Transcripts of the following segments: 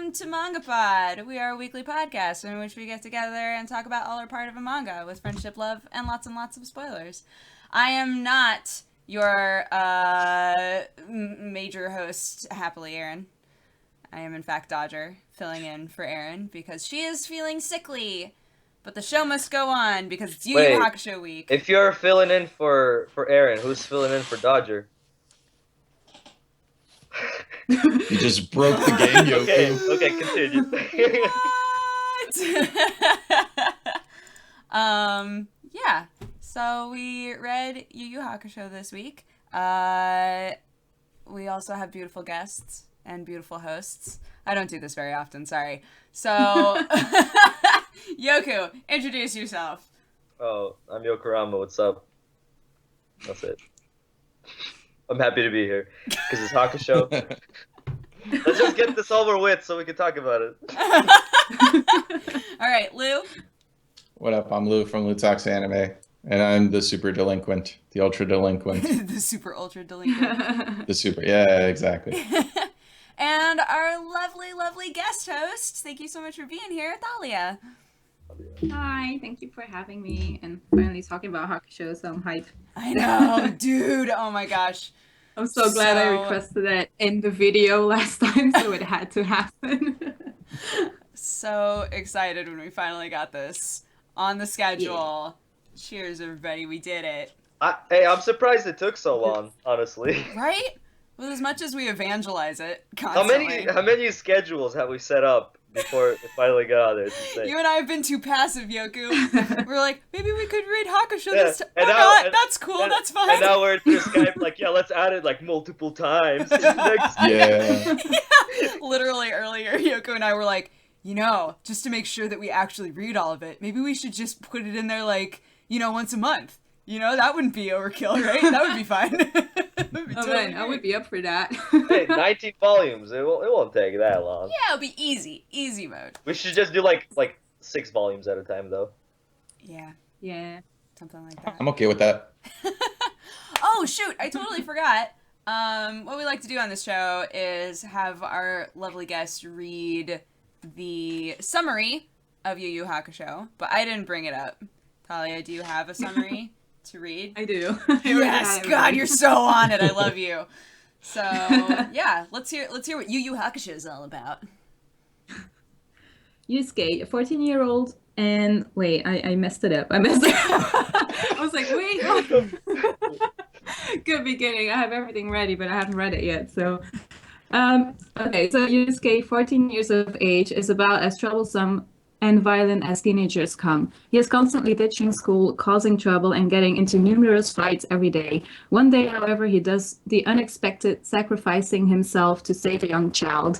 welcome to MangaPod. We are a weekly podcast in which we get together and talk about all or part of a manga with friendship, love, and lots of spoilers. I am not your major host, happily, Aaron. I am, in fact, Dodger, filling in for Aaron because she is feeling sickly. But the show must go on because it's Yu Yu Hakusho week. If you're filling in for Aaron, who's filling in for Dodger? You just broke the game, Yoku. Okay, continue. What? Yeah. So we read Yu Yu Hakusho this week. We also have beautiful guests and beautiful hosts. I don't do this very often, sorry. So, Yoku, introduce yourself. Oh, I'm Yokurama. What's up? That's it. I'm happy to be here because it's Hakusho. Let's just get this over with so we can talk about it. All right, Lou. What up? I'm Lou from Lou Talks Anime, and I'm the super delinquent, the ultra delinquent. The super ultra delinquent. The super, yeah, exactly. And our lovely guest host, thank you so much for being here, Thalia. Hi, thank you for having me and finally talking about Hakusho, so I'm hyped. I know, dude, oh my gosh. I'm so glad I requested that in the video last time, so it had to happen. So excited when we finally got this on the schedule. Yeah. Cheers, everybody, we did it. Hey, I'm surprised it took so long, honestly. Right? With as much as we evangelize it constantly. How many schedules have we set up before it finally got out there? You and I have been too passive, Yoku. We're like, maybe we could read Hakusho this time. That's cool, that's fine. And now we're through Skype, like, yeah, let's add it like multiple times. Yeah. Literally earlier, Yoku and I were like, just to make sure that we actually read all of it, maybe we should just put it in there like, once a month. That wouldn't be overkill, right? That would be fine. Man, I would be up for that. Hey, 19 volumes. It won't take that long. Yeah, it'll be easy mode. We should just do like 6 volumes at a time, though. Yeah, something like that. I'm okay with that. Oh shoot, I totally forgot. What we like to do on this show is have our lovely guests read the summary of Yu Yu Hakusho, but I didn't bring it up. Talia, do you have a summary to read? I do. Yes, God, you're so on it. I love you. So yeah, let's hear what Yu Yu Hakusho is all about. Yusuke, a 14-year-old, and wait, I messed it up. I was like, wait. Good beginning. I have everything ready, but I haven't read it yet. So, okay. So Yusuke, 14 years of age, is about as troublesome and violent as teenagers come. He is constantly ditching school, causing trouble, and getting into numerous fights every day. One day, however, he does the unexpected, sacrificing himself to save a young child.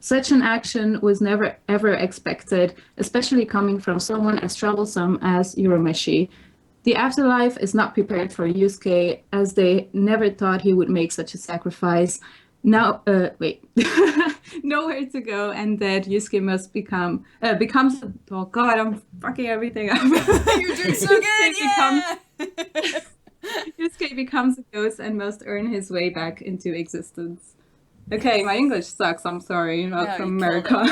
Such an action was never ever expected, especially coming from someone as troublesome as Urameshi. The afterlife is not prepared for Yusuke, as they never thought he would make such a sacrifice. Now, nowhere to go, and that Yusuke must becomes. Oh God, I'm fucking everything up. You're doing so good, yeah. Yusuke becomes a ghost and must earn his way back into existence. Okay, my English sucks. I'm sorry, you're not from America.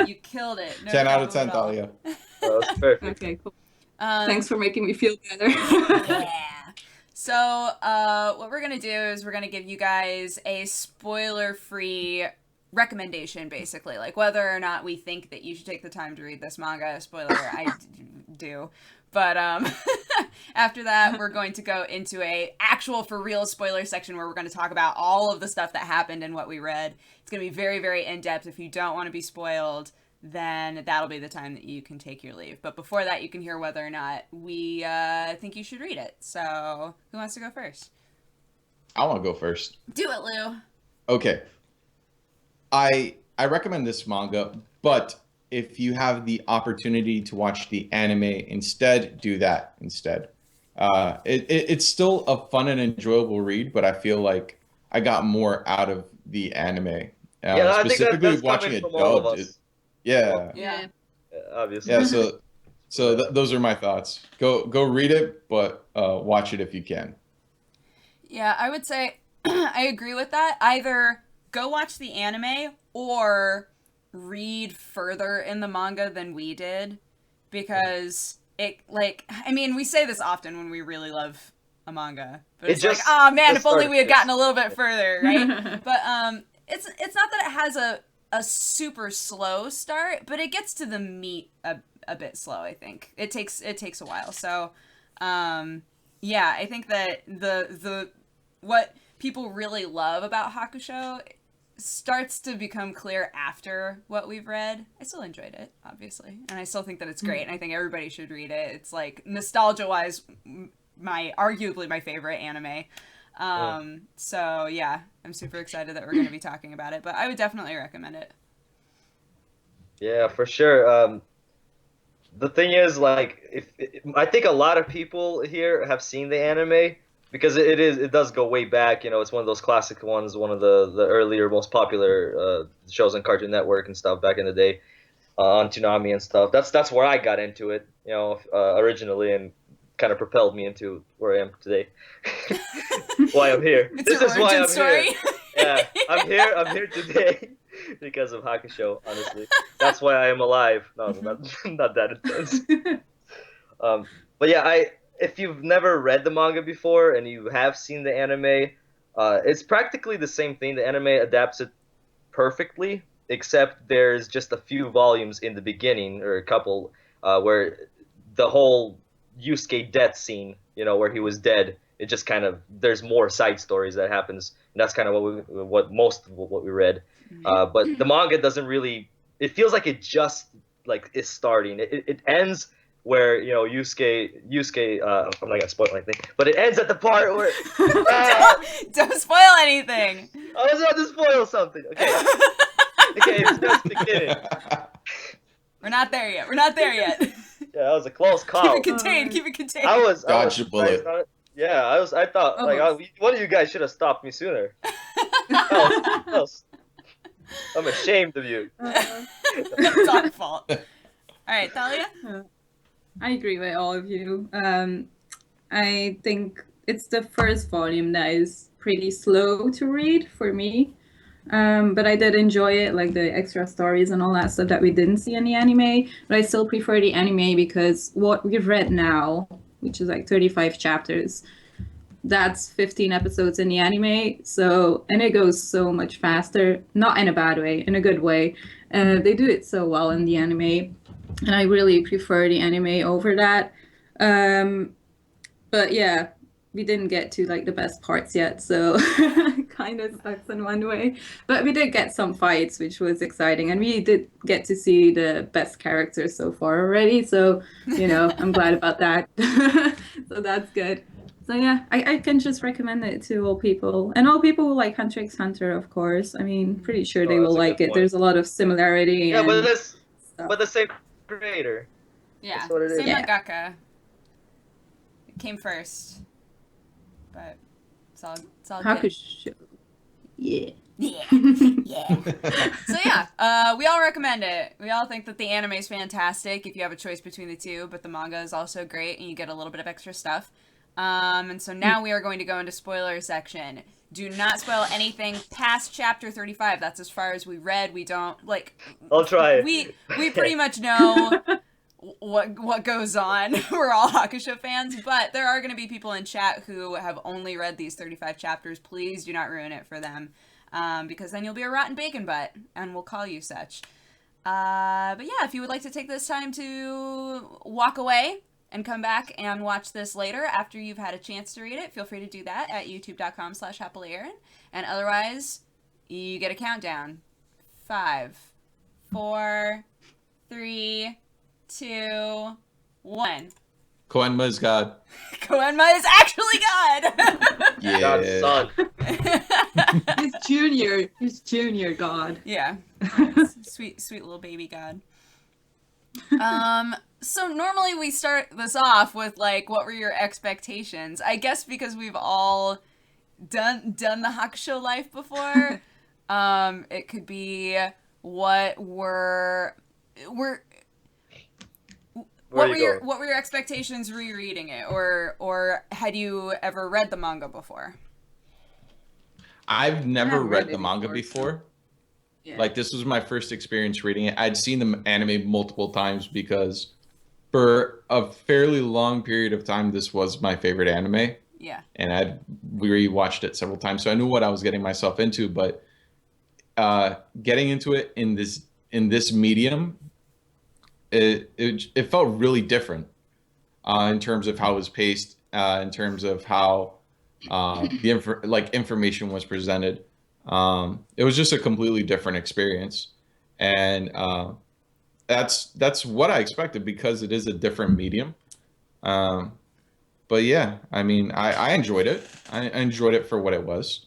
You killed it. No 10 out of 10, Thalia. That was perfect. Okay, cool. Thanks for making me feel better. Yeah. So, what we're going to do is we're going to give you guys a spoiler-free recommendation, basically. Like, whether or not we think that you should take the time to read this manga. Spoiler, I do. But, after that, we're going to go into a actual for-real spoiler section where we're going to talk about all of the stuff that happened and what we read. It's going to be very, very in-depth. If you don't want to be spoiled, then that'll be the time that you can take your leave. But before that, you can hear whether or not we think you should read it. So, who wants to go first? I want to go first. Do it, Lou. Okay. I recommend this manga, but if you have the opportunity to watch the anime instead, do that instead. It's still a fun and enjoyable read, but I feel like I got more out of the anime. I specifically think that's watching it from all of dubbed. us. Yeah. Obviously. Yeah, so those are my thoughts. Go read it, but watch it if you can. Yeah, I would say I agree with that. Either go watch the anime or read further in the manga than we did, because it, like, I mean, we say this often when we really love a manga, but it's like, oh man, if only we had gotten a little bit further, right? But it's not that it has a super slow start, but it gets to the meat a bit slow. I think it takes a while. So yeah, I think that the what people really love about Hakusho starts to become clear after what we've read. I still enjoyed it, obviously, and I still think that it's great, and I think everybody should read it. It's like, nostalgia-wise, arguably my favorite anime. So yeah, I'm super excited that we're going to be talking about it, but I would definitely recommend it. Yeah, for sure. The thing is, like, I think a lot of people here have seen the anime, because it does go way back. You know, it's one of those classic ones, one of the earlier, most popular shows on Cartoon Network and stuff back in the day, on Toonami and stuff. That's where I got into it, you know, originally, and kind of propelled me into where I am today. Why I'm here. This is why I'm story. Here. Yeah, I'm here today because of Hakusho. Honestly, that's why I am alive. No, not that intense. But yeah, if you've never read the manga before and you have seen the anime, it's practically the same thing. The anime adapts it perfectly, except there's just a few volumes in the beginning, or a couple, where the whole Yusuke death scene, you know, where he was dead, it just kind of, there's more side stories that happens, and that's kind of what we read. But the manga doesn't really, it feels like it just like is starting. It ends where, you know, Yusuke, I'm not gonna spoil anything, but it ends at the part where don't spoil anything. I was about to spoil something. Okay, it's just beginning. We're not there yet. Yeah, that was a close call. Keep it contained. I was dodged a bullet. Yeah, I thought, like, one of you guys should have stopped me sooner. Else. I'm ashamed of you. It's our fault. All right, Thalia? I agree with all of you. I think it's the first volume that is pretty slow to read for me. But I did enjoy it, like the extra stories and all that stuff that we didn't see in the anime. But I still prefer the anime because what we've read now, which is like 35 chapters, that's 15 episodes in the anime. So, and it goes so much faster, not in a bad way, in a good way. They do it so well in the anime, and I really prefer the anime over that. But yeah, we didn't get to like the best parts yet, so kind of sucks in one way. But we did get some fights, which was exciting, and we did get to see the best characters so far already. So, you know, I'm glad about that. So that's good. So yeah, I can just recommend it to all people, and all people who like Hunter x Hunter, of course. I mean, pretty sure they will like it. There's a lot of similarity. Yeah, but the same creator. Yeah, that's what it is. Same mangaka. It came first, but it's all Hakusho. good. Yeah. Yeah. So yeah, we all recommend it. We all think that the anime is fantastic if you have a choice between the two, but the manga is also great, and you get a little bit of extra stuff. And so now we are going to go into spoiler section. Do not spoil anything past chapter 35. That's as far as we read. We don't, like... I'll try. We pretty much know what goes on. We're all Hakusho fans, but there are going to be people in chat who have only read these 35 chapters. Please do not ruin it for them, because then you'll be a rotten bacon butt, and we'll call you such. But yeah, if you would like to take this time to walk away and come back and watch this later after you've had a chance to read it, feel free to do that at youtube.com/happilyarin. And otherwise, you get a countdown. 5, 4, 3, 2, 1. Koenma is God. Koenma is actually God! Yeah. God's son. He's junior God. Yeah. Sweet little baby God. So normally we start this off with, like, what were your expectations? I guess because we've all done the Hakusho life before. It could be what were your expectations rereading it, or had you ever read the manga before? I've never read the manga before. Yeah. Like this was my first experience reading it. I'd seen the anime multiple times because for a fairly long period of time, this was my favorite anime, Yeah. and I'd rewatched it several times, so I knew what I was getting myself into. But getting into it in this medium, it felt really different in terms of how it was paced, in terms of how information was presented. It was just a completely different experience, and that's what I expected because it is a different medium. Um, but yeah, I mean, I enjoyed it. I enjoyed it for what it was.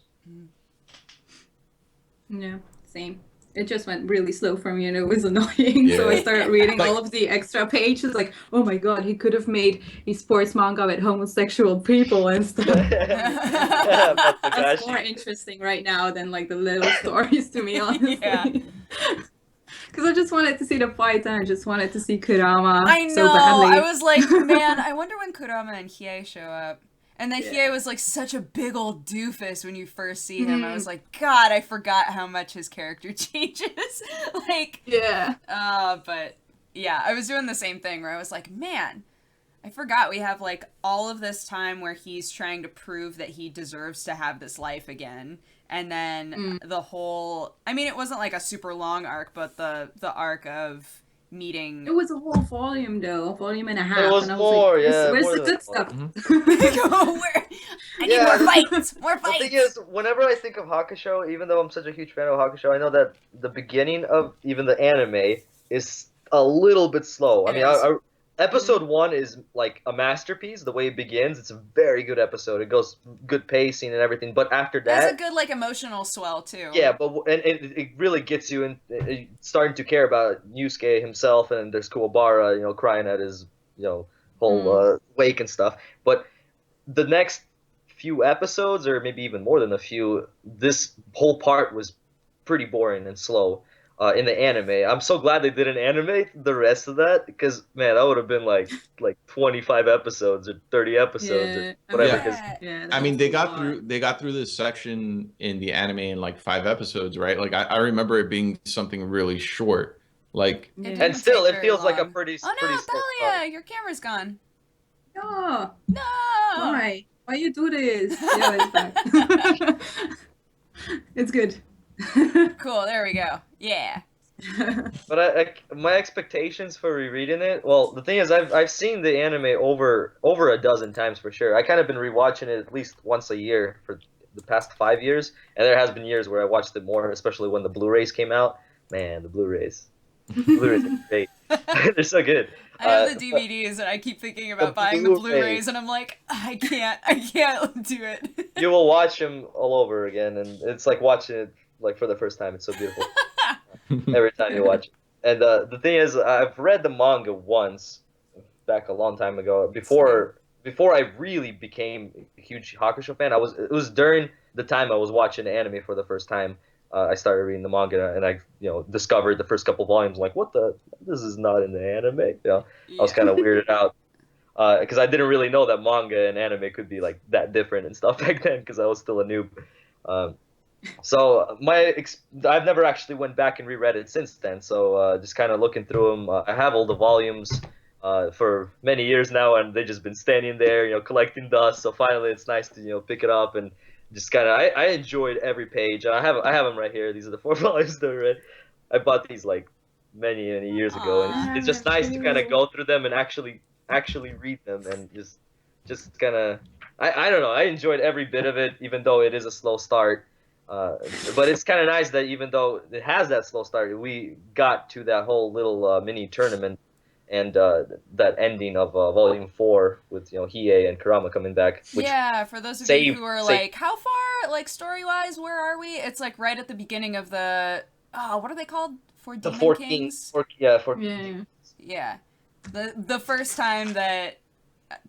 Yeah, same. It just went really slow for me and it was annoying. So I Yeah. started reading Like- all of the extra pages, like, oh my god, he could have made a sports manga with homosexual people and stuff. But That's more Takashi. interesting right now than like the little stories, to me, honestly. Yeah. Because I just wanted to see the fight and I just wanted to see Kurama I know. so badly. I was like, man, I wonder when Kurama and Hiei show up. And then Yeah. Hiei was like such a big old doofus when you first see him. I was like, God, I forgot how much his character changes. Like, Yeah. but yeah, I was doing the same thing where I was like, man, I forgot we have like all of this time where he's trying to prove that he deserves to have this life again. And then the whole, I mean, it wasn't like a super long arc, but the arc of meeting. It was a whole volume, though, a volume and a half. It was and I more, like, yeah, where's more the than good stuff? I need more fights! More The fights! thing is, whenever I think of Hakusho, even though I'm such a huge fan of Hakusho, I know that the beginning of even the anime is a little bit slow. I It mean, is. episode 1 is like a masterpiece. The way it begins, it's a very good episode. It goes good pacing and everything. But after It has that, a good like emotional swell too. yeah, but and it really gets you in starting to care about Yusuke himself, and there's Kuwabara, crying at his, whole wake and stuff. But the next few episodes, or maybe even more than a few, this whole part was pretty boring and slow in the anime. I'm so glad they didn't animate the rest of that, because man, that would have been like 25 episodes or 30 episodes Yeah, or whatever. Yeah. 'cause- Yeah, I mean, that's they a got lot. through this section in the anime in like 5 episodes, right? Like I remember it being something really short. Like It Yeah. didn't and still, take it very feels like a long. pretty Oh pretty no, slow Thalia, start. your camera's gone. No, No. why? Why you do this? Yeah, it's back. It's good. Cool. There we go. Yeah. But my expectations for rereading it, well, the thing is, I've seen the anime over a dozen times for sure. I kind of been rewatching it at least once a year for the past 5 years, and there has been years where I watched it more, especially when the Blu-rays came out. Man, the Blu-rays are great. They're so good. I have the But DVDs and I keep thinking about buying the Blu-ray. Blu-rays and I'm like, I can't do it. you will watch them all over again, and it's like watching it like for the first time. It's so beautiful every time you watch it. And the thing is, I've read the manga once back a long time ago. Before I really became a huge Hakusho fan, it was during the time I was watching the anime for the first time. I started reading the manga, and I discovered the first couple volumes. Like, what the? This is not in the anime. I was kind of weirded out because I didn't really know that manga and anime could be like that different and stuff back then, because I was still a noob. So I've never actually went back and reread it since then. So just kind of looking through them. I have all the volumes for many years now, and they've just been standing there, collecting dust. So finally, it's nice to pick it up and just kind of. I enjoyed every page, and I have them right here. These are the 4 volumes that I read. I bought these like many years ago, and it's just nice to kind of go through them and actually read them, and just kind of. I don't know. I enjoyed every bit of it, even though it is a slow start. But it's kind of nice that even though it has that slow start, we got to that whole little mini tournament and that ending of Volume 4 with Hiei and Kurama coming back. Which Yeah, for those of you who are like, how far, like story-wise, where are we? It's like right at the beginning of the what are they called? the Demon 14, Kings? yeah. Yeah. The first time that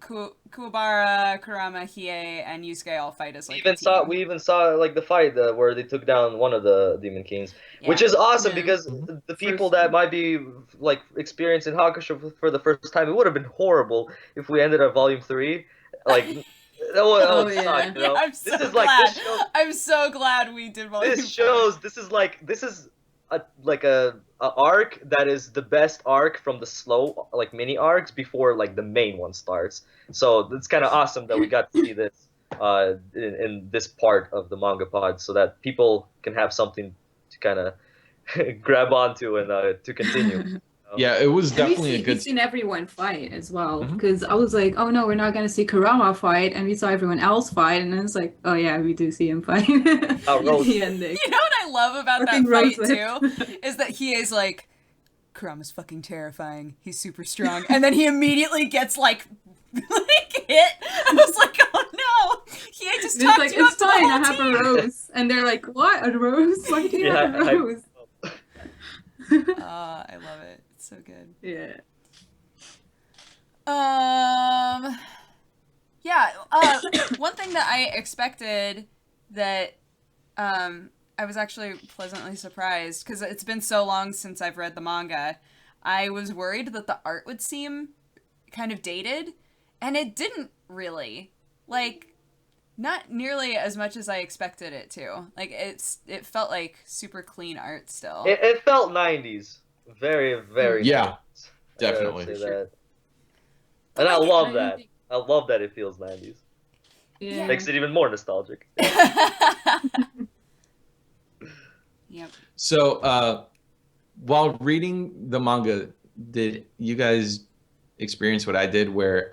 Kuwabara, Kurama, Hiei, and Yusuke all fight as like a team. We even saw like the fight where they took down one of the Demon Kings, Yeah. which is awesome Yeah. because the people that might be like experiencing Hakusho for the first time, it would have been horrible if we ended at Volume 3, like. That would yeah. suck, Yeah, I'm so this is glad. like this shows. I'm so glad we did Volume 4. This is a arc that is the best arc from the slow like mini arcs before like the main one starts. So it's kind of awesome that we got to see this in this part of the manga pod, so that people can have something to kind of grab onto and to continue. Yeah, it was And definitely a we've good. seen everyone fight as well. Mhm. Because I was like, oh no, we're not going to see Kurama fight. And we saw everyone else fight. And then it's like, oh yeah, we do see him fight. Rose. The ending. You know what I love about that Fucking fight Rose too? Is that he is like, Kurama's fucking terrifying. He's super strong. And then he immediately gets like hit. I was like, oh no. He just It's talked like, you it's up the fine, whole I have team. a rose. And they're like, what? A rose? Why do you have a Yeah, rose? I love it. It's so good. Yeah. Yeah, one thing that I expected that I was actually pleasantly surprised, because it's been so long since I've read the manga. I was worried that the art would seem kind of dated, and it didn't really. Like, not nearly as much as I expected it to. Like, it felt like super clean art still. It felt 90s. Very, very Yeah, 90s. definitely. I gotta say Sure. that. And I love I that. think- I love that it feels 90s. Yeah. Makes it even more nostalgic. Yep. So, while reading the manga, did you guys experience what I did, where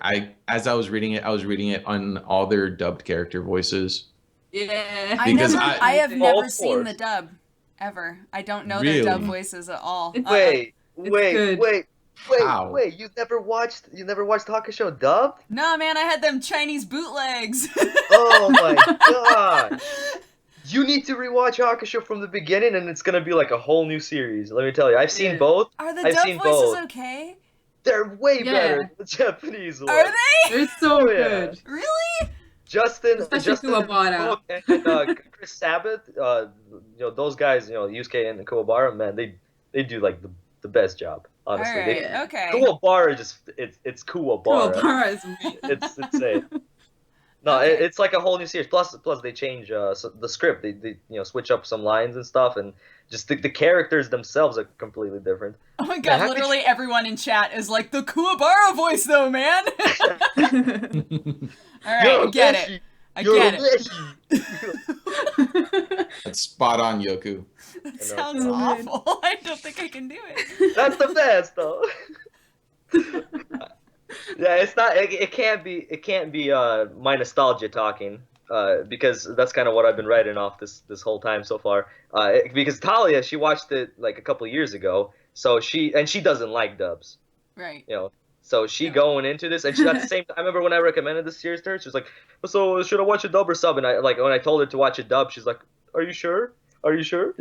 as I was reading it on all their dubbed character voices? Yeah. Because I have Oh, never of seen the course. dub ever. I don't know Really? their dub voices at all. Wait, good. How? wait! You never watched Hakusho dubbed? No, man, I had them Chinese bootlegs. Oh my god! You need to rewatch Hakusho from the beginning, and it's gonna be like a whole new series. Let me tell you, I've seen Yeah. both. Are the I've dub seen voices both. okay? They're way Yeah. better than the Japanese ones. Are they? They're so Oh, yeah. good. Really? Justin Especially Kuwabara. and Chris Sabat, those guys, Yusuke and Kuwabara, man, they do like the best job. Honestly, All right. Yeah. Okay. Kuwabara just it's Kuwabara. Kuwabara is amazing. It's insane. No, Okay. it's like a whole new series. Plus they change the script. They switch up some lines and stuff, and just the characters themselves are completely different. Oh my Yeah, god! how could Literally everyone in chat is like the Kuwabara voice, though, man. All right, I get it. I get it. That's spot on, Yoku. That sounds Oh, man. awful. I don't think I can do it. That's the best, though. Yeah, it's not. It can't be my nostalgia talking, because that's kind of what I've been writing off this whole time so far. Because Thalia, she watched it like a couple years ago, so she doesn't like dubs, Right. So she Yeah. going into this, and she at the same. I remember when I recommended this series to her, she was like, "So should I watch a dub or sub?" And I like when I told her to watch a dub, she's like, "Are you sure? Are you sure?"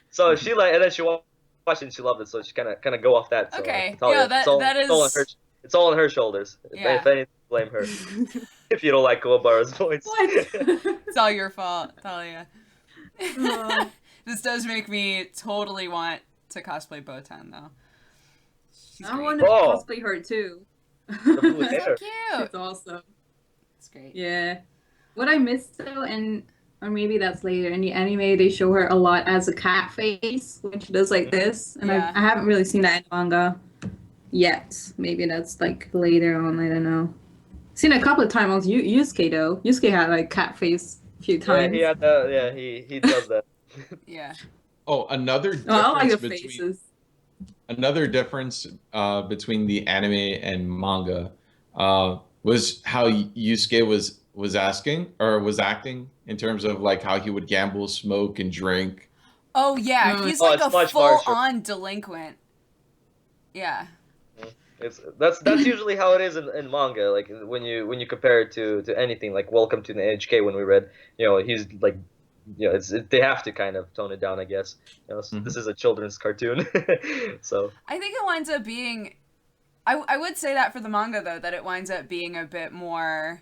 So she like, and then she watched it and she loved it, so she kind of go off that. So, Okay. Thalia, Yeah, that it's all on is. her. It's all on her shoulders. Yeah. If anything, blame her. If you don't like Kuwabara's voice. What? It's all your fault, Thalia. Aw. This does make me totally want to cosplay Botan, though. She's I great. want to Oh. cosplay her too. The blue That's so hair. cute. She's awesome. It's great. Yeah. What I missed though, or maybe that's later, in the anime they show her a lot as a cat face when she does like this. And Yeah. I haven't really seen that in manga yet. Maybe that's like later on, I don't know. Seen a couple of times on Yusuke though. Yusuke had like cat face a few Yeah, times. he does that. Yeah. Oh, another Oh, I like difference the between faces. another difference between the anime and manga was how Yusuke was acting in terms of like how he would gamble, smoke, and drink. Oh yeah, Mm. he's Oh, like it's a much harsher. full-on delinquent. Yeah. That's usually how it is in manga. Like when you compare it to anything like Welcome to the NHK when we read, he's like, they have to kind of tone it down, I guess. This is a children's cartoon, so I think it winds up being. I would say that for the manga though, that it winds up being a bit more.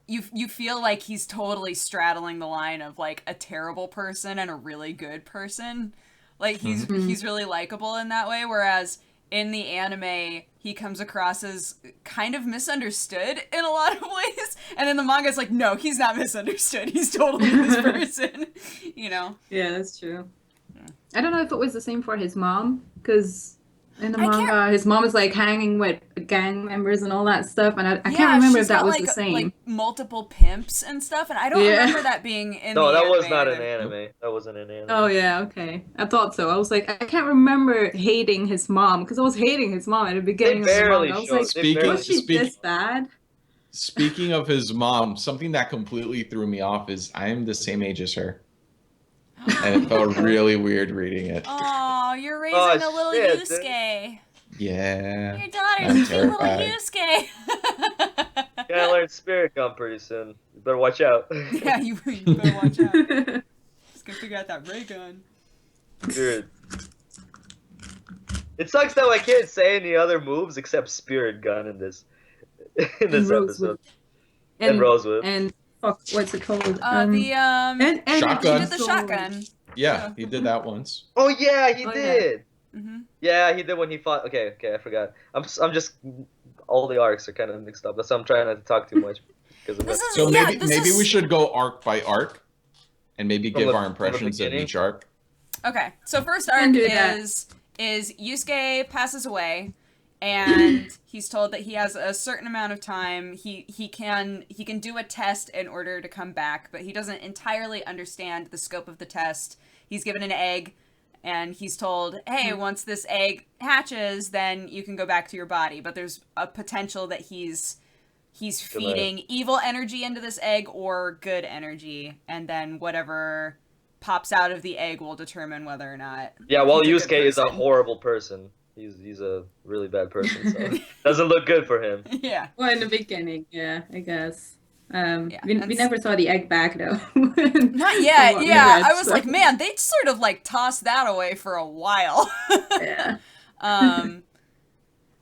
You feel like he's totally straddling the line of like a terrible person and a really good person. Like he's really likable in that way, whereas in the anime he comes across as kind of misunderstood in a lot of ways, and in the manga it's like, no, he's not misunderstood. He's totally this person, Yeah, that's true. I don't know if it was the same for his mom, because in the I can't- manga, his mom is like hanging with gang members and all that stuff, and I Yeah, can't remember she's if that got was like the same. like multiple pimps and stuff, and I don't Yeah. remember that being in No, the that was anime not an either. anime. That wasn't an anime. Oh yeah, okay. I thought so. I was like, I can't remember hating his mom because I was hating his mom at the They beginning of the barely manga. I was showed. like, They barely was she Speak- this bad? Speaking of his mom, something that completely threw me off is I am the same age as her, and it felt really weird reading it. Oh, you're raising Oh, a little shit, dude. Yusuke. Yeah. Your daughter's I'm a cute little terrified. Yusuke. Gotta learn Spirit Gum pretty soon. You better watch out. Yeah, you better watch out. Just gotta figure out that ray gun. Spirit. It sucks that I can't say any other moves except Spirit Gun in this And episode. Rosewood. And Rosewood. And fuck, what's it called? And and Shotgun. he did the shotgun. Yeah, he did that once. Oh yeah, he Oh, yeah. did. Mm-hmm. Yeah, he did when he fought. Okay, I forgot. I'm just all the arcs are kind of mixed up. That's why I'm trying not to talk too much because of This that. is So yeah, maybe this maybe is... we should go arc by arc, and maybe From give the- our from the impressions of beginning? each arc. Okay, so first can arc do that. is Yusuke passes away, and he's told that he has a certain amount of time. He can do a test in order to come back, but he doesn't entirely understand the scope of the test. He's given an egg, and he's told, "Hey, once this egg hatches, then you can go back to your body." But there's a potential that he's feeding evil energy into this egg or good energy, and then whatever pops out of the egg will determine whether or not. Yeah, well, he's a good Yusuke is a person. horrible person. He's a really bad person, so doesn't look good for him. Yeah. Well, in the beginning, yeah, I guess. Yeah, we and never saw the egg back though. Not yet. From what we Yeah, read, I was so- like, man, they sort of like tossed that away for a while. Yeah.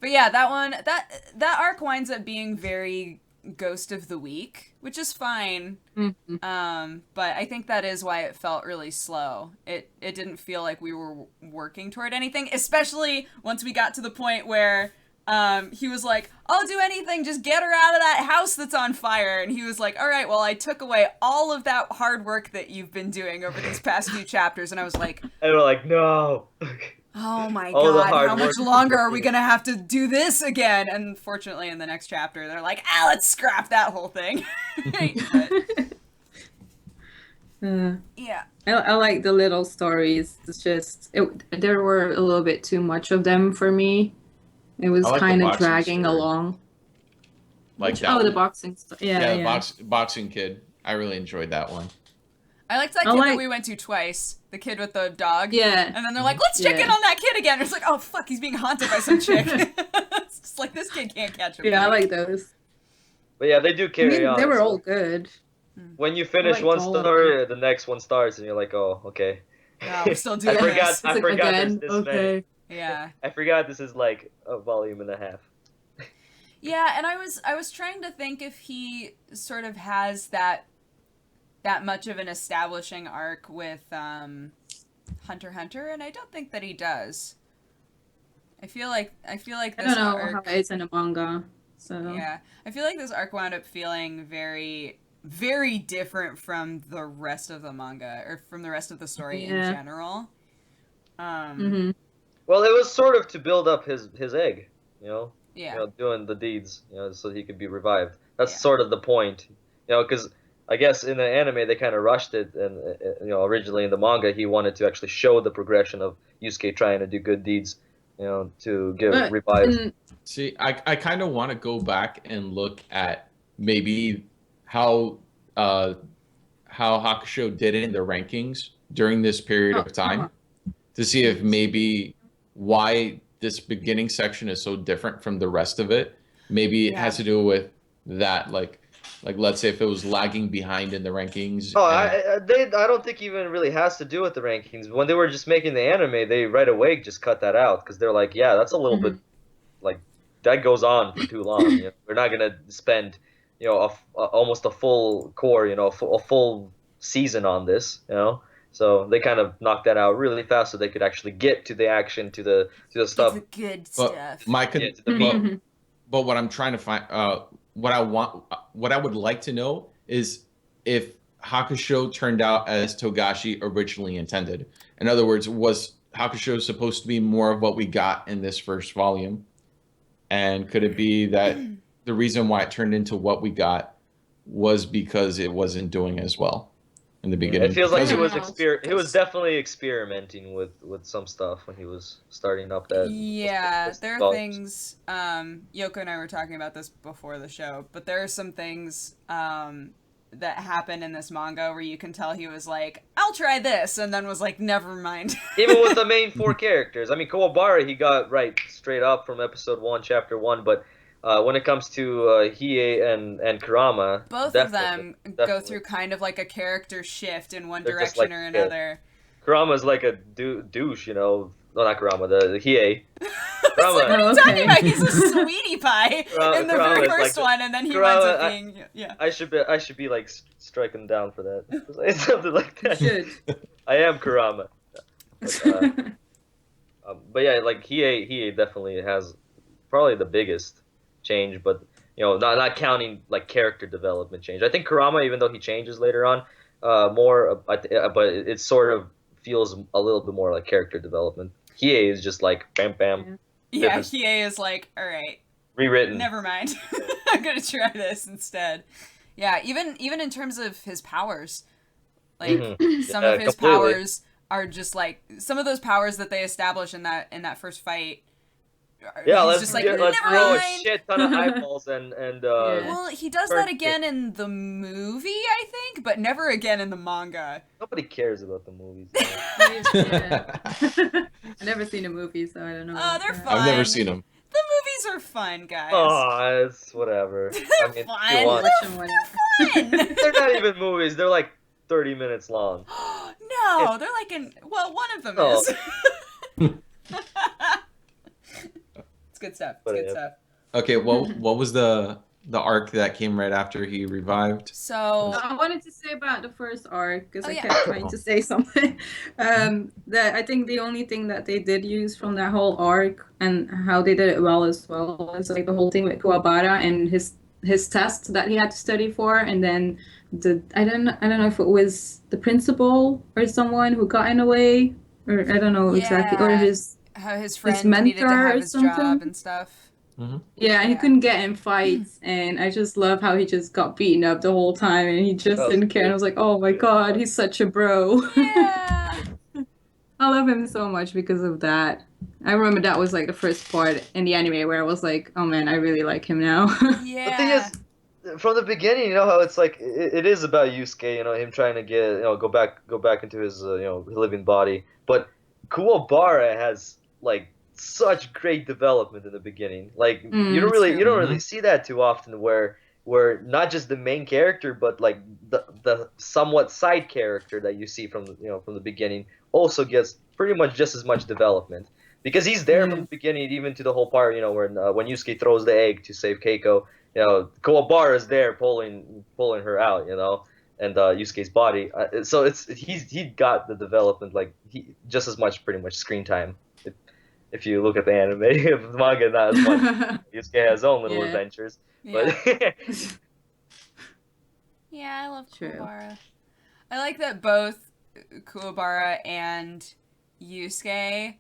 But yeah, that one, that arc winds up being very Ghost of the Week, which is fine. Mhm. But I think that is why it felt really slow. It didn't feel like we were working toward anything, especially once we got to the point where he was like, "I'll do anything, just get her out of that house that's on fire." And he was like, "All right, well, I took away all of that hard work that you've been doing over these past few chapters." And I was like, And we're like, no. "Oh my All the god, hard how much work. longer are we gonna have to do this again?" And fortunately, in the next chapter, they're like, let's scrap that whole thing." But, yeah. I like the little stories. It's just there were a little bit too much of them for me. It was I like the kind of boxing dragging story. along. Like that. Oh, the one. boxing stuff. Yeah, Yeah, the boxing kid. I really enjoyed that one. I liked that I kid that like- we went to twice. The kid with the dog. Yeah. And then they're like, let's check Yeah. in on that kid again. It's like, oh fuck, he's being haunted by some chick. It's just like, this kid can't catch him. Yeah, I like those. But yeah, they do I carry mean, on. they were so all good. when you finish liked one all of story, the next one starts, and you're like, oh, okay. No, we're still doing I forgot. this. I It's like, forgot again, there's this many. okay. Yeah. I forgot this is like a volume and a half. Yeah, and I was trying to think if he sort of has that much of an establishing arc with Hunter x Hunter, and I don't think that he does. I feel like I this don't know arc, how it's in a manga. So yeah, I feel like this arc wound up feeling very, very different from the rest of the manga or from the rest of the story in Yeah. general. Mhm. Well, it was sort of to build up his egg, Yeah. doing the deeds, so he could be revived. That's Yeah. sort of the point, because I guess in the anime they kind of rushed it, and originally in the manga he wanted to actually show the progression of Yusuke trying to do good deeds, to get But revived. in- See, I kind of want to go back and look at maybe how Hakusho did it in the rankings during this period of time to see if maybe why this beginning section is so different from the rest of it. Maybe it has to do with that, like let's say if it was lagging behind in the rankings. Oh, and- I don't think even really has to do with the rankings. When they were just making the anime, they right away just cut that out because they're like, yeah, that's a little bit like that goes on for too long. We're not gonna spend almost a full core, a full season on this, So they kind of knocked that out really fast so they could actually get to the action, to the stuff. It's the good but stuff. my Yeah, to the but, Mhm. but what I'm trying to find, what I would like to know is if Hakusho turned out as Togashi originally intended? In other words, was Hakusho supposed to be more of what we got in this first volume? And could it be that the reason why it turned into what we got was because it wasn't doing as well in the beginning? It feels like Because he was definitely experimenting with some stuff when he was starting up that. Yeah, there are well, things. Yoko and I were talking about this before the show, but there are some things that happen in this manga where you can tell he was like, "I'll try this," and then was like, "Never mind." Even with the main four characters, I mean, Kawabara he got right straight up from episode 1, chapter 1, but when it comes to Hiei and Kurama, Both of them go through kind of like a character shift in one They're just direction like- or another. Kurama's like a douche, you know. No, not Kurama, the Hiei. What are you Oh, talking okay. about? He's a sweetie pie in the Kurama very is first like- one, and then he Kurama, winds up being yeah. I should be like striking down for that. Something like You that. should. I am Kurama. But yeah, like Hiei definitely has probably the biggest change, but you know, not counting like character development change. I think Kurama, even though he changes later on, more, but it sort of feels a little bit more like character development. Hiei is just like bam bam, Yeah, different- Hiei is like, all right, rewritten. never mind. I'm gonna try this instead. Yeah, even in terms of his powers, like Mhm. some Yeah, of his completely. powers are just like some of those powers that they establish in that first fight. Yeah, he's let's just like, let's never throw a mind. shit ton of eyeballs and Yeah. Well, he does that again in the movie, I think, but never again in the manga. nobody cares about the movies. Yeah. I've never seen a movie, so I don't know. Oh, about they're that. fun. I've never seen them. The movies are fun, guys. Oh, it's whatever. I mean, if fun. you want. Watch them whenever. Fun. They're not even movies. They're like 30 minutes long. No, they're like one of them Oh. is. It's good stuff. It's But, good yeah. stuff. Okay, what was the arc that came right after he revived? So, I wanted to say about the first arc because Oh, I yeah. kept trying to say something. That I think the only thing that they did use from that whole arc and how they did it well as well was like the whole thing with Kuwabara and his test that he had to study for, and then I don't know if it was the principal or someone who got in the way, or I don't know exactly, or Yeah. his how his friend needed to mentor have or his something? job and stuff. Yeah, and he Yeah. couldn't get in fights, and I just love how he just got beaten up the whole time, and he just That was didn't care. And I was like, oh my Yeah. god, he's such a bro. Yeah. I love him so much because of that. I remember that was like the first part in the anime where I was like, oh man, I really like him now. Yeah. The thing is, from the beginning, you know how it's like it is about Yusuke, you know, him trying to get, you know, go back into his, you know, living body. But Kuwabara has like such great development in the beginning. Like you don't it's really true. you don't really see that too often where not just the main character but like the somewhat side character that you see from the beginning also gets pretty much just as much development. Because he's there from Yeah. the beginning, even to the whole part, you know, when Yusuke throws the egg to save Keiko, you know, Kuwabara is there pulling her out, you know, and Yusuke's body. So he got the development like he just as much pretty much screen time. If you look at the anime, the manga not as much. Yusuke has his own little Yeah. adventures, Yeah. but Yeah, I love True. Kuwabara. I like that both Kuwabara and Yusuke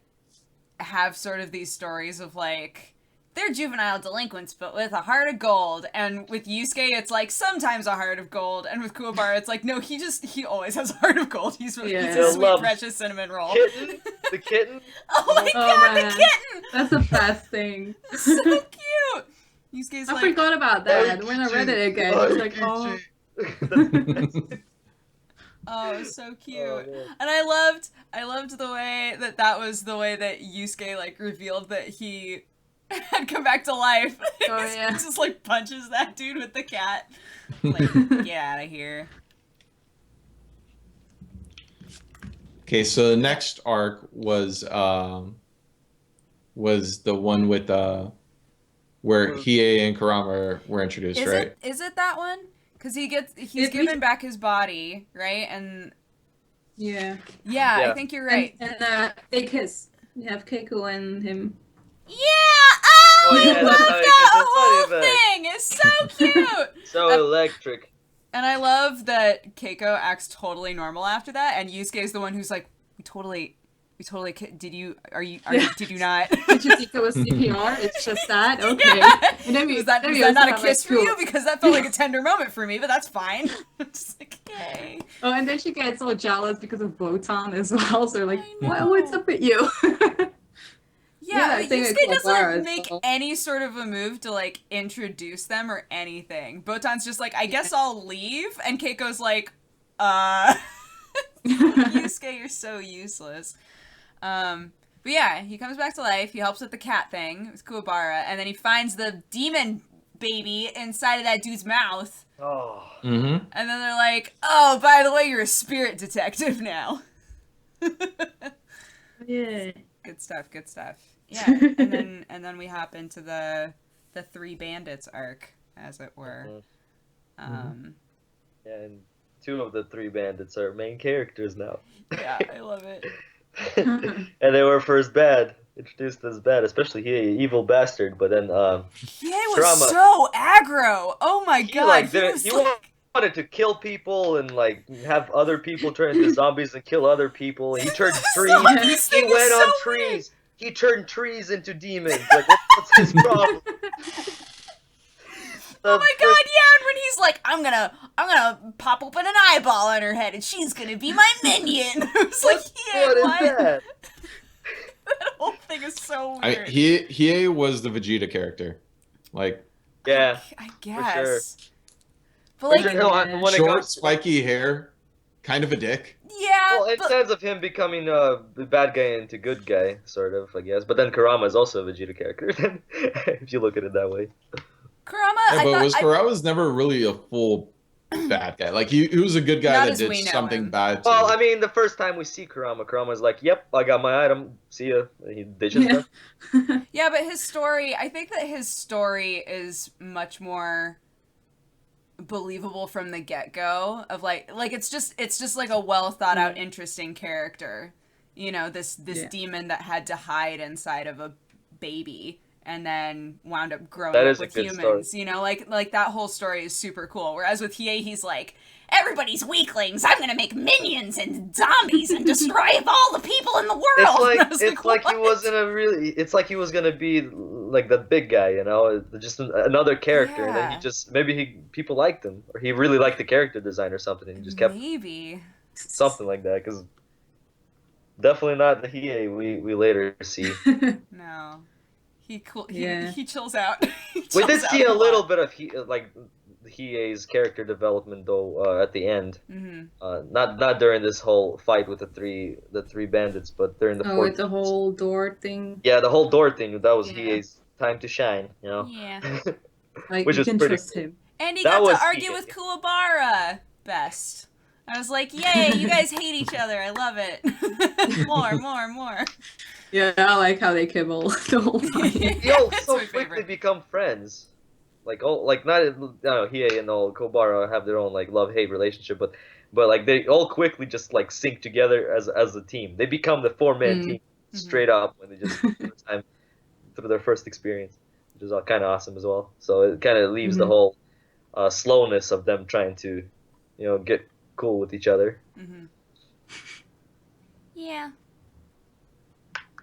have sort of these stories of like they're juvenile delinquents but with a heart of gold, and with Yusuke it's like sometimes a heart of gold, and with Kuwabara it's like no, he always has a heart of gold. He's Yeah. a I sweet love precious cinnamon roll. the kitten. Oh my Oh, god, man. the kitten! That's the best thing. So cute. Yusuke's I like forgot about that when I read it again. I was like, oh. oh, it was so cute. Oh, man. And I loved the way that was the way that Yusuke like revealed that he had come back to life. Oh, He yeah. just like punches that dude with the cat. Like, get out of here. Okay, so the next arc was the one with where Hiei and Kurama were introduced, right? Is it that one? Because he's It- given back his body, right? And Yeah. yeah, Yeah. I think you're right. And they kiss. You have Keiko and him. Yeah! Oh, Oh, yeah, I that's love how he that gets his whole body back. thing! It's so cute! So electric. And I love that Keiko acts totally normal after that, and Yusuke is the one who's like, we totally, did you not? Did you think it was CPR? It's just that? Okay. Yeah. And then Was that also not a have, kiss for cool. you? Because that felt like a tender moment for me, but that's fine. Just like, yay. Oh, and then she gets all jealous because of Botan as well. So like, I know. what's up with you? Yeah, I think Yusuke it's doesn't Obara as make well. any sort of a move to, like, introduce them or anything. Botan's just like, I guess I'll leave, and Keiko's like, Yusuke, you're so useless. But yeah, he comes back to life, he helps with the cat thing, with Kuwabara, and then he finds the demon baby inside of that dude's mouth. Oh. Mm-hmm. And then they're like, oh, by the way, you're a spirit detective now. Yeah. Good stuff, good stuff. Yeah, and then we hop into the Three Bandits arc, as it were. Yeah, and 2 of the 3 bandits are main characters now. Yeah, I love it. And they were first bad, introduced as bad, especially he, evil bastard. But then He was Drama. so aggro. Oh my he god, like he didn't. was He like, wanted to kill people and like have other people turn into zombies and kill other people. And he turned trees. Zombies He thing went is on so trees. He turned trees into demons. Like what's his problem? oh my god, yeah, and when he's like, I'm gonna pop open an eyeball on her head and she's gonna be my minion. It was like, yeah, What is what? that? That whole thing is so I weird. Hiei was the Vegeta character, like Yeah. I guess. But For like, sure. No, when it short, comes, spiky hair, kind of a dick. yeah, well, in but sense of him becoming the bad guy into good guy, sort of, I guess. But then Kurama is also a Vegeta character, if you look at it that way. Kurama, Yeah, I but thought, Kurama's never really a full bad guy. Like he was a good guy Not that as we did know something him. bad. Well, to I mean, the first time we see Kurama's like, "Yep, I got my item. See ya." And he ditches Yeah. them. yeah, but his story, I think that his story is much more believable from the get-go of like it's just like a well thought out interesting character, you know, this Yeah. demon that had to hide inside of a baby and then wound up growing That up is a with good humans, story. you know, like that whole story is super cool, whereas with Hiei he's like, everybody's weaklings, I'm gonna make minions and zombies and destroy all the people in the world. And I was It's like he what? wasn't a really. It's like he was gonna be like the big guy, you know, just another character, and then he Yeah. just people liked him, or he really liked the character design or something, and he just kept Maybe. something like that. Because definitely not the Hiei we later see. No. He Yeah. he chills out. He We chills did out see a lot. little bit of Hiei's character development though at the end. Mm-hmm. Not during this whole fight with the three bandits, but during the Oh, fourth. with the whole door thing. Yeah, the whole door thing. That was Yeah. Hiei's time to shine. You know. Yeah. Like, Which you is can pretty trust cool. him. And he That got was to argue Hiei. with Kuwabara. Best. I was like, yay, you guys hate each other. I love it. More. Yeah, I like how they kibble the whole time. They all It's so my quickly favorite. become friends. Like not I don't know, Hiei and all Kobara have their own like love-hate relationship, but like they all quickly just like sync together as a team. They become the 4-man team straight up when they just first time through their first experience, which is kind of awesome as well. So it kind of leaves the whole slowness of them trying to, get cool with each other. Mm-hmm. Yeah.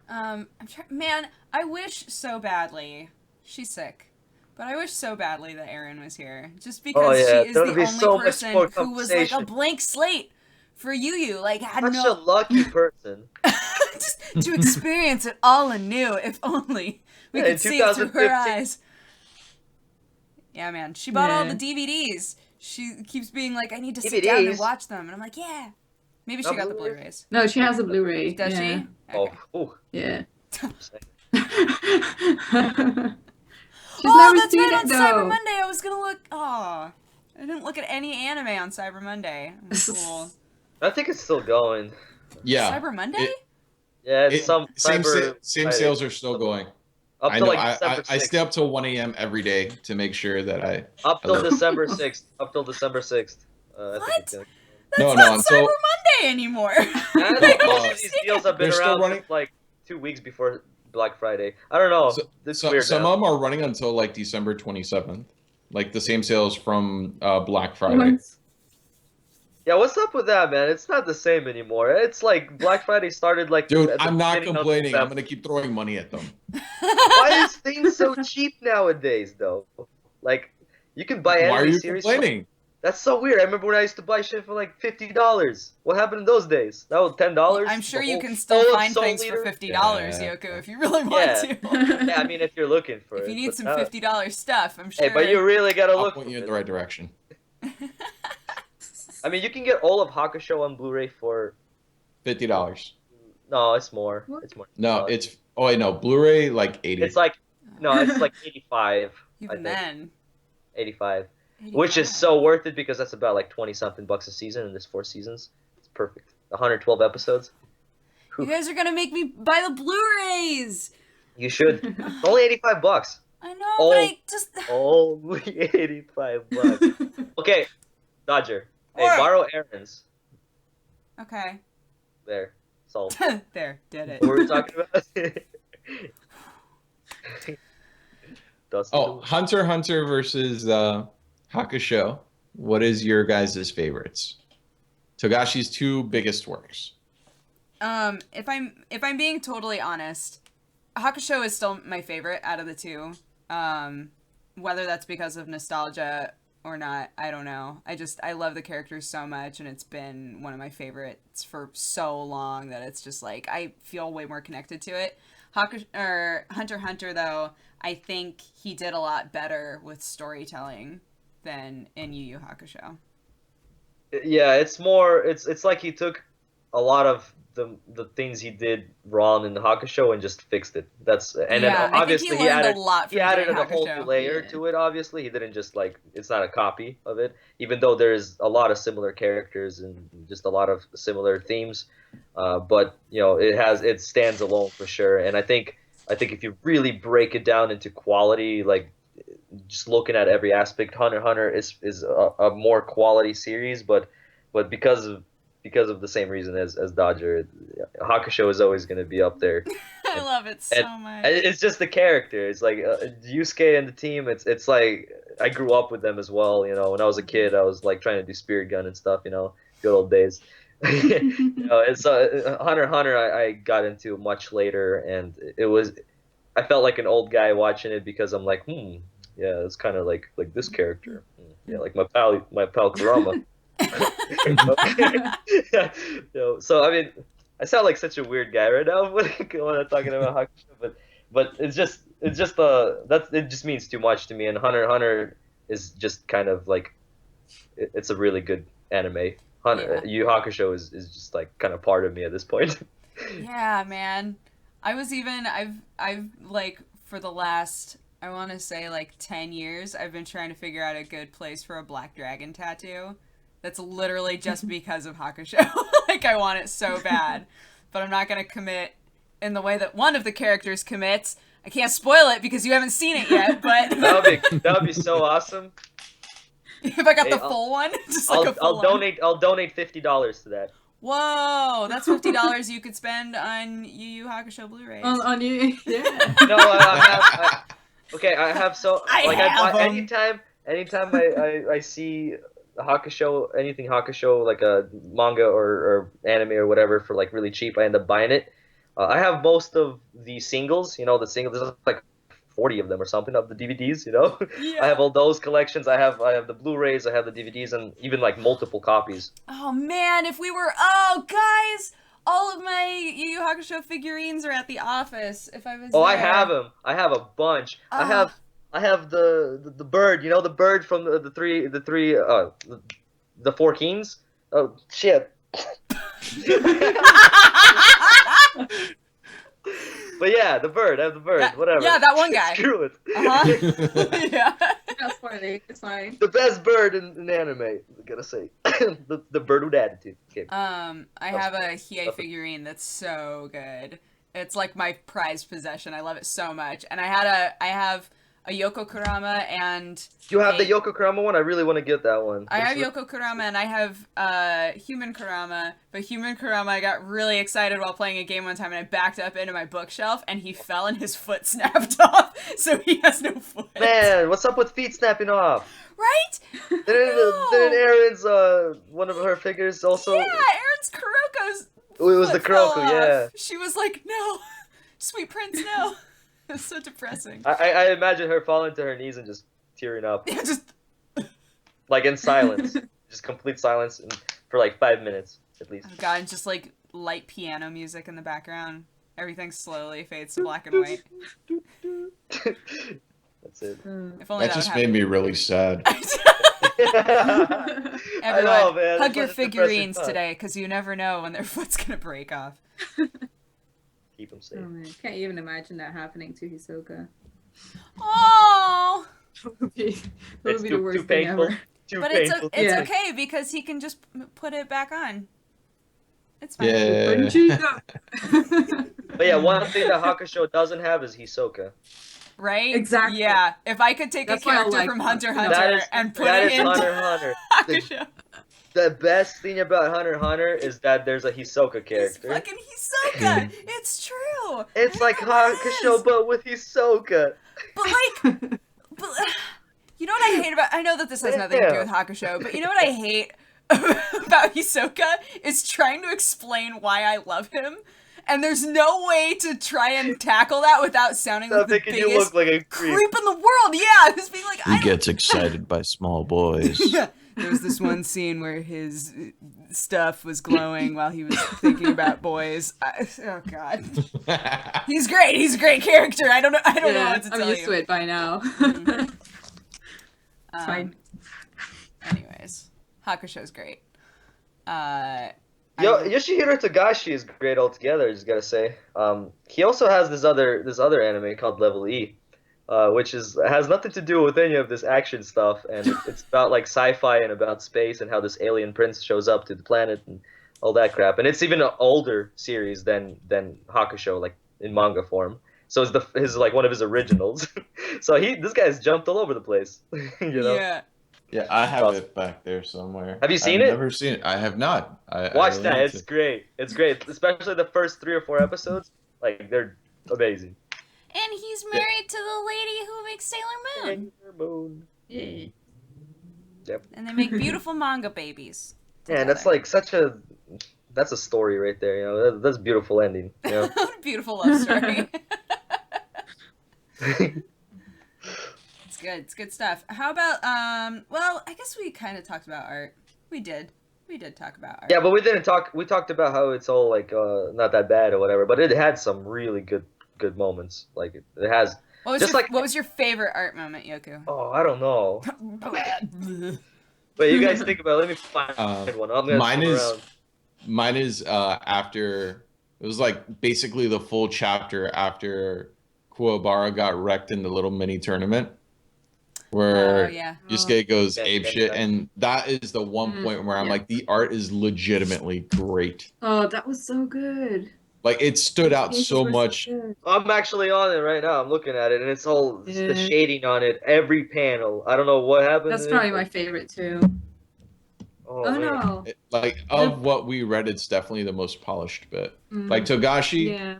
I'm trying. Man, I wish so badly. She's sick, but I wish so badly that Erin was here, just because yeah, she is there the would be only so much person more who was like a conversation. blank slate for Yu. Like had Such no a lucky person. just to experience it all anew. If only we Yeah, could in see it through her 2015. eyes. Yeah, man. She bought all Yeah. the DVDs. She keeps being like, I need to sit down and DVDs? watch them. And I'm like, yeah. Maybe she Not got the Blu-ray? Blu-rays. No, she has a Blu-ray. Does yeah. she? Oh, Okay. Yeah. Just saying. She's Oh, never that's seen right, it on though. Cyber Monday. I was gonna look. Oh, I didn't look at any anime on Cyber Monday. Cool. I think it's still going. Yeah. Cyber Monday? It- Yeah, it's some same Cyber same Friday. sales are still going. Up I till know. like December 6th. I stay up till 1 a.m. every day to make sure that I. Up till I look. December 6th. Up till December 6th. I think it's gonna... That's No, not until- Cyber Monday anymore. And I most don't of these see deals it. have been They're still around running- since like 2 weeks before Black Friday. I don't know. It's weird. Some now. of them are running until like December 27th. Like the same sales from Black Friday. What? Yeah, what's up with that, man? It's not the same anymore. It's like Black Friday started like Dude, at the I'm not beginning of complaining. I'm November. gonna keep throwing money at them. Why is things so cheap nowadays, though? Like, you can buy Why are anime you series. complaining? That's so weird. I remember when I used to buy shit for like $50. What happened in those days? That was $10. I'm sure The you whole- can still whole of find Soul things for Eater? $50, Yeah. Yoko, if you really want Yeah. to. Yeah, I mean, if you're looking for If it. you need but some now- $50 stuff, I'm sure. Hey, but you really gotta I'll look point for you in it. the right direction. I mean, you can get all of Hakusho on Blu-ray for $50. no, it's more. What? It's more. No, it's wait, no, Blu-ray like 80. It's like no, it's like 85. Even I think then. 85, which is 85. so worth it because that's about like 20 something bucks a season, and there's 4 seasons. It's perfect. 112 episodes. You guys are gonna make me buy the Blu-rays! You should. It's only 85 bucks. I know, Oh. but I just... Only 85 bucks. Okay, Dodger. Hey, What? borrow Aaron's. Okay. There. Solved. There, did it. What were we talking about? Dustin. Oh, Hunter x Hunter versus Hakusho. What is your guys' favorites? Togashi's 2 biggest works. If I'm being totally honest, Hakusho is still my favorite out of the 2. Whether that's because of nostalgia or not, I don't know. I love the characters so much, and it's been one of my favorites for so long that it's just like I feel way more connected to it. Hunter x Hunter, though, I think he did a lot better with storytelling than in Yu Yu Hakusho. Yeah, it's more. It's like he took a lot of the things he did wrong in the Hakusho and just fixed it. That's and Yeah, then I think obviously he he learned added a lot he from added doing a whole Hakusho. new layer Yeah. to it. Obviously, he didn't just like it's not a copy of it. Even though there's a lot of similar characters and just a lot of similar themes, but you know it stands alone for sure. And I think if you really break it down into quality, like just looking at every aspect, Hunter x Hunter is a more quality series, but because of the same reason as Dodger, Hakusho is always going to be up there. I love it so much. And it's just the character. It's like Yusuke and the team. It's like I grew up with them as well. You know, when I was a kid, I was like trying to do Spirit Gun and stuff. You know, good old days. You know, and so Hunter x Hunter, I got into much later, and I felt like an old guy watching it because I'm like, yeah, it's kind of like this character. Yeah, like my pal Kurama. You know, so I mean, I sound like such a weird guy right now when I'm talking about Hakusho, but it just means too much to me. And Hunter x Hunter is just kind of like it's a really good anime. Yeah. Yu Yu Hakusho is just like kind of part of me at this point. Yeah, man. I've like for the last, I want to say like 10 years, I've been trying to figure out a good place for a black dragon tattoo. That's literally just because of Hakusho. Like I want it so bad, but I'm not going to commit in the way that one of the characters commits. I can't spoil it because you haven't seen it yet, but that would be so awesome. if I got Hey, the full one, just like a full I'll one. donate $50 to that. Whoa, that's $50 you could spend on Yu Yu Hakusho Blu-rays. on you, yeah. No, I have so I like have buy 'em. anytime I see Hakusho, anything Hakusho, like a manga or anime or whatever for like really cheap, I end up buying it. I have most of the singles, the singles. There's like 40 of them or something of the DVDs, Yeah. I have all those collections. I have the Blu-rays, I have the DVDs, and even like multiple copies. Oh man, guys, all of my Yu Yu Hakusho figurines are at the office. If I was Oh, there. I have them. I have a bunch. Oh. I have the bird. The bird from the four kings. Oh shit. But yeah, the bird. I have the bird. Whatever. Yeah, that one guy. Screw it. Uh-huh. Yeah. That's funny. It's fine. The best bird in anime. I gotta say, the bird with attitude. Okay. I have a Hiei figurine that's so good. It's like my prized possession. I love it so much. And I have a Yokurama and You have the Yokurama one. I really want to get that one. I have Yokurama and I have Human Kurama, but Human Kurama I got really excited while playing a game one time and I backed up into my bookshelf and he fell and his foot snapped off, so he has no foot. Man, what's up with feet snapping off? Right? Didn't Aaron's one of her figures also? Yeah, Aaron's Kuroko's. It was the foot fell Kuroko, off. yeah. She was like, "No, sweet prince, no." It's so depressing. I imagine her falling to her knees and just tearing up, Yeah, just like in silence, just complete silence for like 5 minutes at least. oh god, and just like light piano music in the background. Everything slowly fades to black and white. That's it. If only That just would made me really sad. Everyone, I know, man. hug your That's such a depressing figurines thought. today, because you never know when their foot's gonna break off. Keep them safe. Oh man, can't even imagine that happening to Hisoka. Oh, That would be It's the too worst thing painful. ever. Too but painful. it's Yeah. okay because he can just put it back on. It's fine. Yeah. But yeah, one thing that Hakusho doesn't have is Hisoka. Right? Exactly. Yeah. If I could take That's a why I character like from that. Hunter x That Hunter is- and put that it is into Hunter x Hunter. Hakusho. The best thing about Hunter x Hunter is that there's a Hisoka He's character. fucking Hisoka. It's true. It's I like know it Hakusho, is. but with Hisoka. But like, but, you know what I hate about? I know that this has nothing to do with Hakusho, but you know what I hate about Hisoka is trying to explain why I love him, and there's no way to try and tackle that without sounding like Stop the making you biggest look like a creep. creep in the world. Yeah, just being like, I He don't gets excited by small boys. Yeah. There was this one scene where his stuff was glowing while he was thinking about boys. Oh god, he's great. He's a great character. I don't know. I don't know what to I'm tell used you. to it by now. Fine. Anyways, Hakusho's great. Yoshihiro Togashi is great altogether. I just gotta say. He also has this other anime called Level E, which has nothing to do with any of this action stuff, and it's about like sci-fi and about space and how this alien prince shows up to the planet and all that crap. And it's even an older series than Hakusho, like in manga form. So it's his like one of his originals. So this guy's jumped all over the place. You know. Yeah. Yeah, I have it back there somewhere. Have you seen I've it? never seen it. I have not. I Watch really that. need It's to. great. It's great. Especially the first 3 or 4 episodes. Like they're amazing. And he's married to the lady who makes Sailor Moon. Sailor Moon. Yeah. Yep. And they make beautiful manga babies. Yeah, and that's like that's a story right there. You know, that's a beautiful ending. You know. Beautiful love story. It's good. It's good stuff. How about well, I guess we kind of talked about art. We did talk about art. Yeah, but we didn't talk. We talked about how it's all like not that bad or whatever. But it had some really good moments. Like it has. What was your favorite art moment, Yoku? Oh, I don't know. But you guys think about it. Let me find one. I'm gonna Mine scroll is around. mine is after it was like basically the full chapter after Kuwabara got wrecked in the little mini tournament where Oh, yeah. Yusuke goes Yeah, apeshit, yeah. and that is the one point where I'm Yeah. like, the art is legitimately great. Oh, that was so good. Like it stood out Pages so were much. good. I'm actually on it right now. I'm looking at it, and it's all the Yeah. shading on it. Every panel. I don't know what happened. That's to probably it, my but- favorite too. Oh, Oh man. no. Like of what we read, it's definitely the most polished bit. Mm. Like Togashi, Yeah.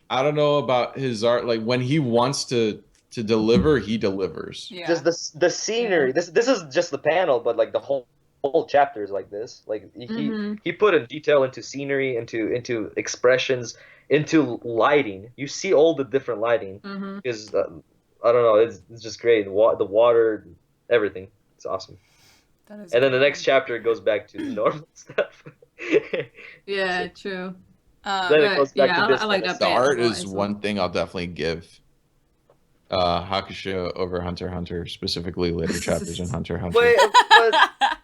I don't know about his art. Like when he wants to deliver, he delivers. Yeah. Just the scenery. This is just the panel, but like the whole chapter is like this. Like he put in detail into scenery, into expressions, into lighting. You see all the different lighting. Mm-hmm. Because I don't know, it's just great. The water, everything. It's awesome. That is And then the good. next chapter goes back to the normal stuff. Yeah, true. Then it goes back yeah, to this. I like stuff. that The bit art a lot is as well. one thing I'll definitely give Hakusho over Hunter x Hunter, specifically later chapters in Hunter x Hunter. Wait, but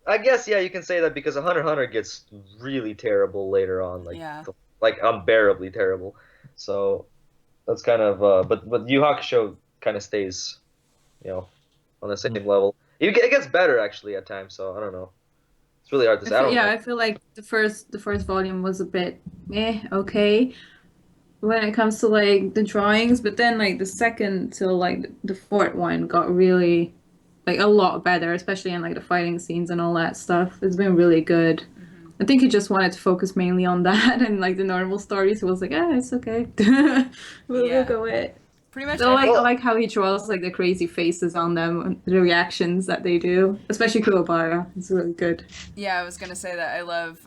I guess yeah, you can say that because Hunter x Hunter gets really terrible later on, Yeah. like unbearably terrible. So that's kind of but Yu Hakusho kind of stays, you know, on the same level. It gets better actually at times. So I don't know. It's really hard to say. I don't know. I feel like the first volume was a bit okay when it comes to like the drawings, but then like the second till like the fourth one got really like a lot better, especially in like the fighting scenes and all that stuff. It's been really good. I think he just wanted to focus mainly on that and like the normal stories. So it was like, it's okay. We'll Yeah. go with it. pretty much. So every- I like how he draws like the crazy faces on them, and the reactions that they do, especially Kuwabara. It's really good. Yeah, I was gonna say that I love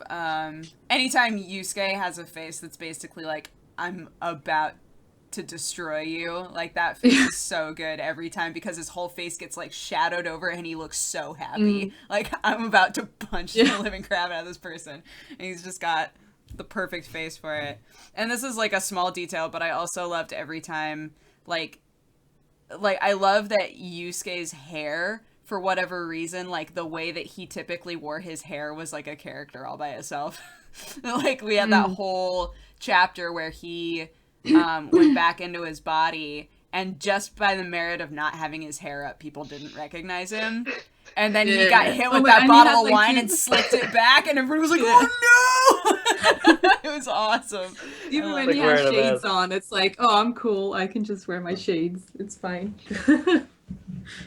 anytime Yusuke has a face that's basically like, I'm about to destroy you. Like, that face is so good every time because his whole face gets like shadowed over and he looks so happy. Like, I'm about to punch the living crap out of this person. And he's just got the perfect face for it. And this is like a small detail, but I also loved every time like I love that Yusuke's hair, for whatever reason, like the way that he typically wore his hair was like a character all by itself. Like, we had that whole chapter where he went back into his body, and just by the merit of not having his hair up, people didn't recognize him. And then he got hit with that bottle of wine and slicked it back, and everyone was like, "Oh no!" It was awesome. Even when Like he has wearing a shades mask. on, it's like, oh, I'm cool. I can just wear my shades. It's fine.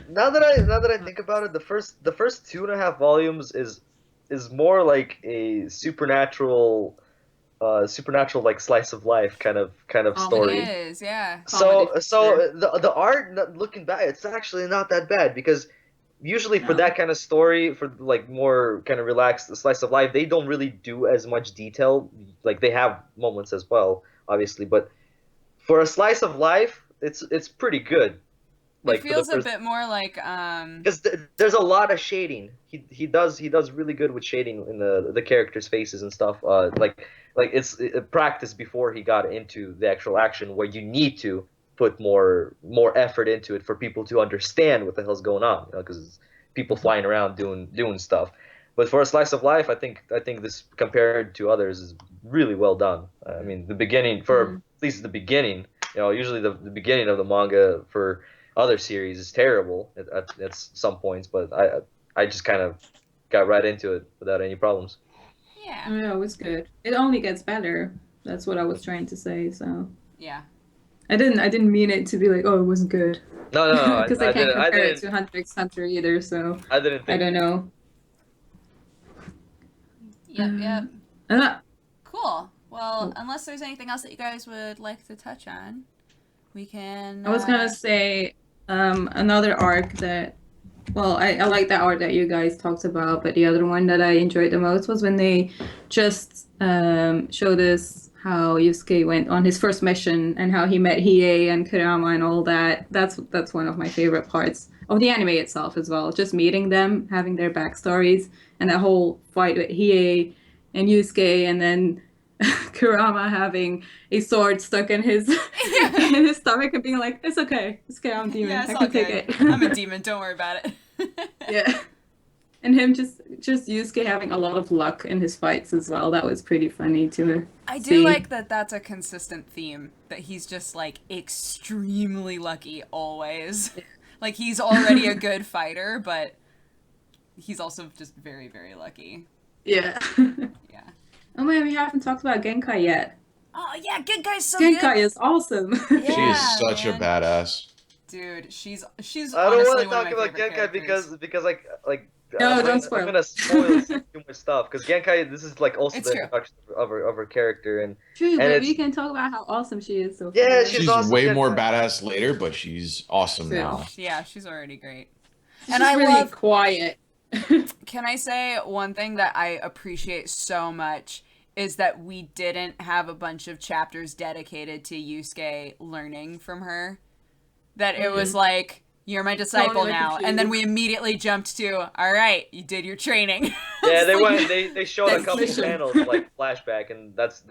Now that I think about it, the first 2.5 volumes is more like a supernatural like slice of life kind of story. It is, yeah. So Comedy, the art, looking back, it's actually not that bad, because usually for No. that kind of story, for like more kind of relaxed slice of life, they don't really do as much detail. Like, they have moments as well, obviously, but for a slice of life, it's pretty good. Like, It feels a bit more like because there's a lot of shading. He does really good with shading in the characters' faces and stuff. Like it's practice before he got into the actual action, where you need to put more effort into it for people to understand what the hell's going on. Because it's people flying around doing stuff. But for a slice of life, I think this, compared to others, is really well done. I mean, the beginning, for at least the beginning, usually the beginning of the manga for other series is terrible at some points, but I just kind of got right into it without any problems. yeah. Yeah, it was good. It only gets better. That's what I was trying to say. So Yeah. I didn't mean it to be like, oh, it wasn't good. No, Because I can't compare it to Hunter x Hunter either. So I didn't I think. don't know. Yep. Ah, Cool. Well, unless there's anything else that you guys would like to touch on, we can I was gonna say another arc that, well, I like that arc that you guys talked about, but the other one that I enjoyed the most was when they just showed us how Yusuke went on his first mission and how he met Hiei and Kurama and all that. That's one of my favorite parts of the anime itself as well. Just meeting them, having their backstories, and that whole fight with Hiei and Yusuke, and then Kurama having a sword stuck in his in his stomach and being like, "It's okay, I'm a demon. Yeah, it's I all can good. take it." I'm a demon. Don't worry about it. Yeah, and him just Yusuke having a lot of luck in his fights as well. That was pretty funny to I do see. like that. That's a consistent theme. That he's just like extremely lucky always. Like, he's already a good fighter, but he's also just very, very lucky. Yeah. Yeah. Oh man, we haven't talked about Genkai yet. Oh yeah, Genkai's so Genkai good. is awesome. She Yeah, is such man. a badass. Dude, she's I don't honestly want to one of talk my about favorite Genkai characters. because No, I'm don't gonna, spoil. I'm gonna spoil too much stuff, because Genkai, this is like also It's the true. introduction of her character, and True, but it's we can talk about how awesome she is so Yeah, far. She's awesome. way Yeah. more badass later, but she's awesome True. now. Yeah, she's already great. She's And just I really love. quiet. Can I say one thing that I appreciate so much is that we didn't have a bunch of chapters dedicated to Yusuke learning from her. That it was like, you're my disciple like a now, few. and then we immediately jumped to, all right, you did your training. Yeah, It's they like- they showed a Next couple mission. panels like flashback, and that's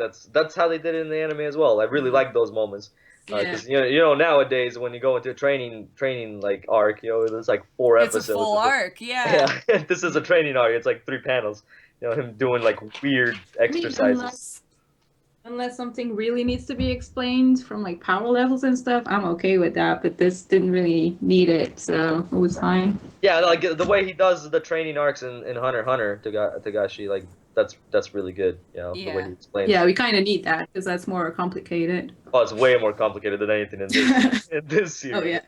how they did it in the anime as well. I really like those moments, because nowadays when you go into a training like arc, there's like 4 It's episodes. a full of it. arc, yeah. Yeah, this is a training arc. It's like 3 panels. Him doing like weird I mean, exercises. unless something really needs to be explained from like power levels and stuff, I'm okay with that. But this didn't really need it, so it was fine. Yeah, like the way he does the training arcs in Hunter x Hunter, Togashi, like that's really good. The way Yeah. he explains. Yeah, we kind of need that because that's more complicated. Oh, it's way more complicated than anything in this in this series. Oh yeah.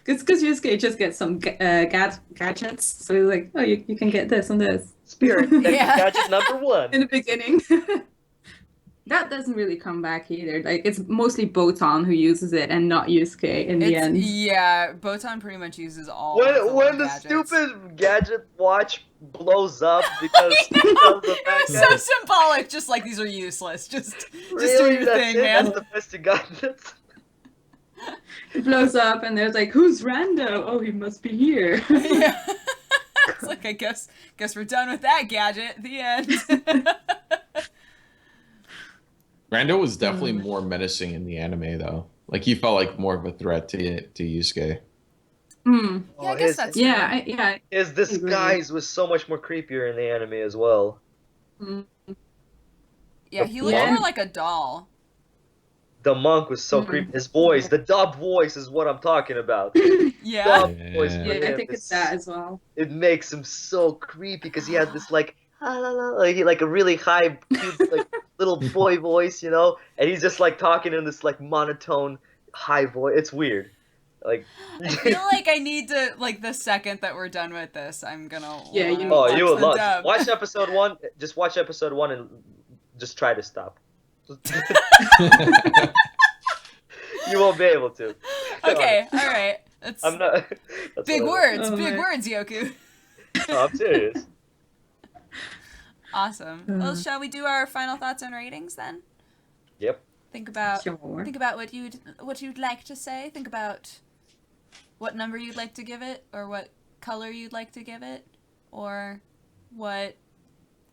Because Yusuke just gets some gadgets, so he's like, oh, you can get this and this. Spirit Yeah. gadget number 1. In the beginning. that doesn't really come back either. Like it's mostly Botan who uses it and not Yusuke in the end. Yeah, Botan pretty much uses all of the When little the gadgets. stupid gadget watch blows up because I know. tells the It bad was guy, so symbolic, just like these are useless. Just do really, your that's thing, it. man. That's the best you got. It blows up and there's like, who's Rando? Oh, he must be here. Yeah. It's like, I guess we're done with that gadget. The end. Rando was definitely more menacing in the anime, though. Like he felt like more of a threat to Yusuke. Mm. Yeah, I guess that's true. Yeah, His disguise was so much more creepier in the anime as well. Mm. Yeah, he looked more like a doll. The monk was so creepy. His voice, the dub voice, is what I'm talking about. Yeah. Dub voice for Yeah. Yeah, I him think it's is- that as well. It makes him so creepy because he has this like a really high, cute, like little boy voice, you know, and he's just like talking in this like monotone high voice. It's weird. Like I feel like I need to, like, the second that we're done with this, I'm gonna Yeah, you oh, watch you would the love. dub. Watch episode 1. Just watch episode 1 and just try to stop. You won't be able to. Okay, all right. That's I'm not. That's big what I- words, Oh, big man. words, Yoku. No, I'm serious. Awesome. Well, shall we do our final thoughts and ratings then? Yep. Think about Sure. what you'd like to say. Think about what number you'd like to give it, or what color you'd like to give it, or what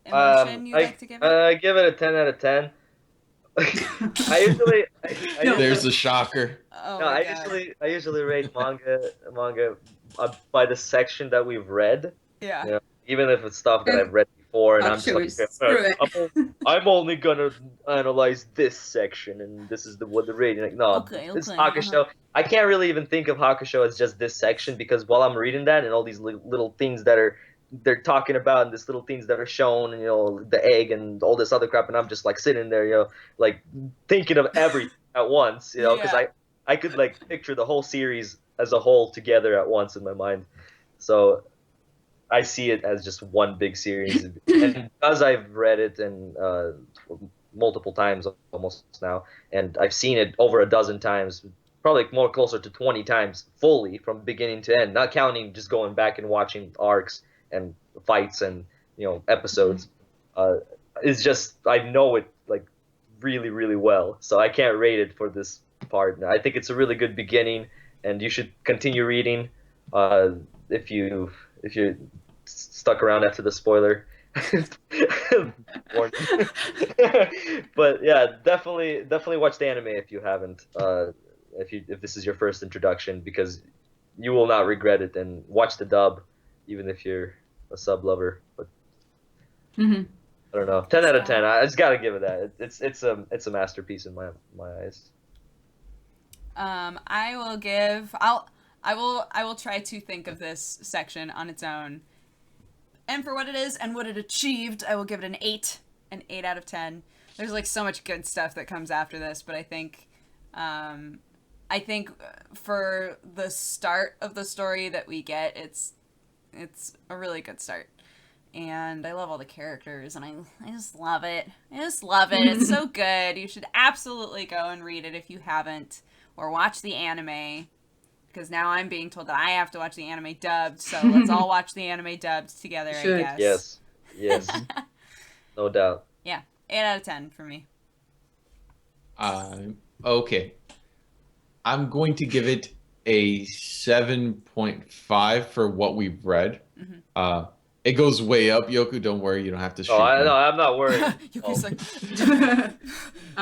emotion you'd like to give it. I give it a 10 out of 10. I usually, There's a shocker. Oh no, my I god. usually rate manga by the section that we've read. Yeah. You know, even if it's stuff that I've read before, and I'm just like, Screw it. I'm only gonna analyze this section, and this is what the rating. Like, no, Okay, this okay, Hakusho. I can't really even think of Hakusho as just this section because while I'm reading that and all these little things that they're talking about and these little things that are shown, and you know, the egg and all this other crap, and I'm just like sitting there, you know, like thinking of everything at once, you know, because Yeah. I could like picture the whole series as a whole together at once in my mind, so I see it as just one big series. And because I've read it and multiple times almost now, and I've seen it over a dozen times, probably more closer to 20 times fully from beginning to end, not counting just going back and watching arcs and fights and, you know, episodes. It's just I know it like really, really well, so I can't rate it for this part. I think it's a really good beginning, and you should continue reading if you stuck around after the spoiler. Warning. But yeah, definitely watch the anime if you haven't. If this is your first introduction, because you will not regret it, and watch the dub, even if you're a sub lover. But Mhm. I don't know, 10 out of 10. I just gotta give it that. It's a masterpiece in my eyes. I will try to think of this section on its own. And for what it is and what it achieved, I will give it an 8 out of 10. There's like so much good stuff that comes after this, but I think for the start of the story that we get, it's a really good start. And I love all the characters, and I just love it. I just love it. It's so good. You should absolutely go and read it if you haven't, or watch the anime, because now I'm being told that I have to watch the anime dubbed, so let's all watch the anime dubbed together, I Should. guess. Yes, no doubt. Yeah, 8 out of 10 for me. Okay. I'm going to give it a 7.5 for what we've read. It goes way up, Yoku. Don't worry, you don't have to shoot. Oh, me. I'm not worried. Yuki's like,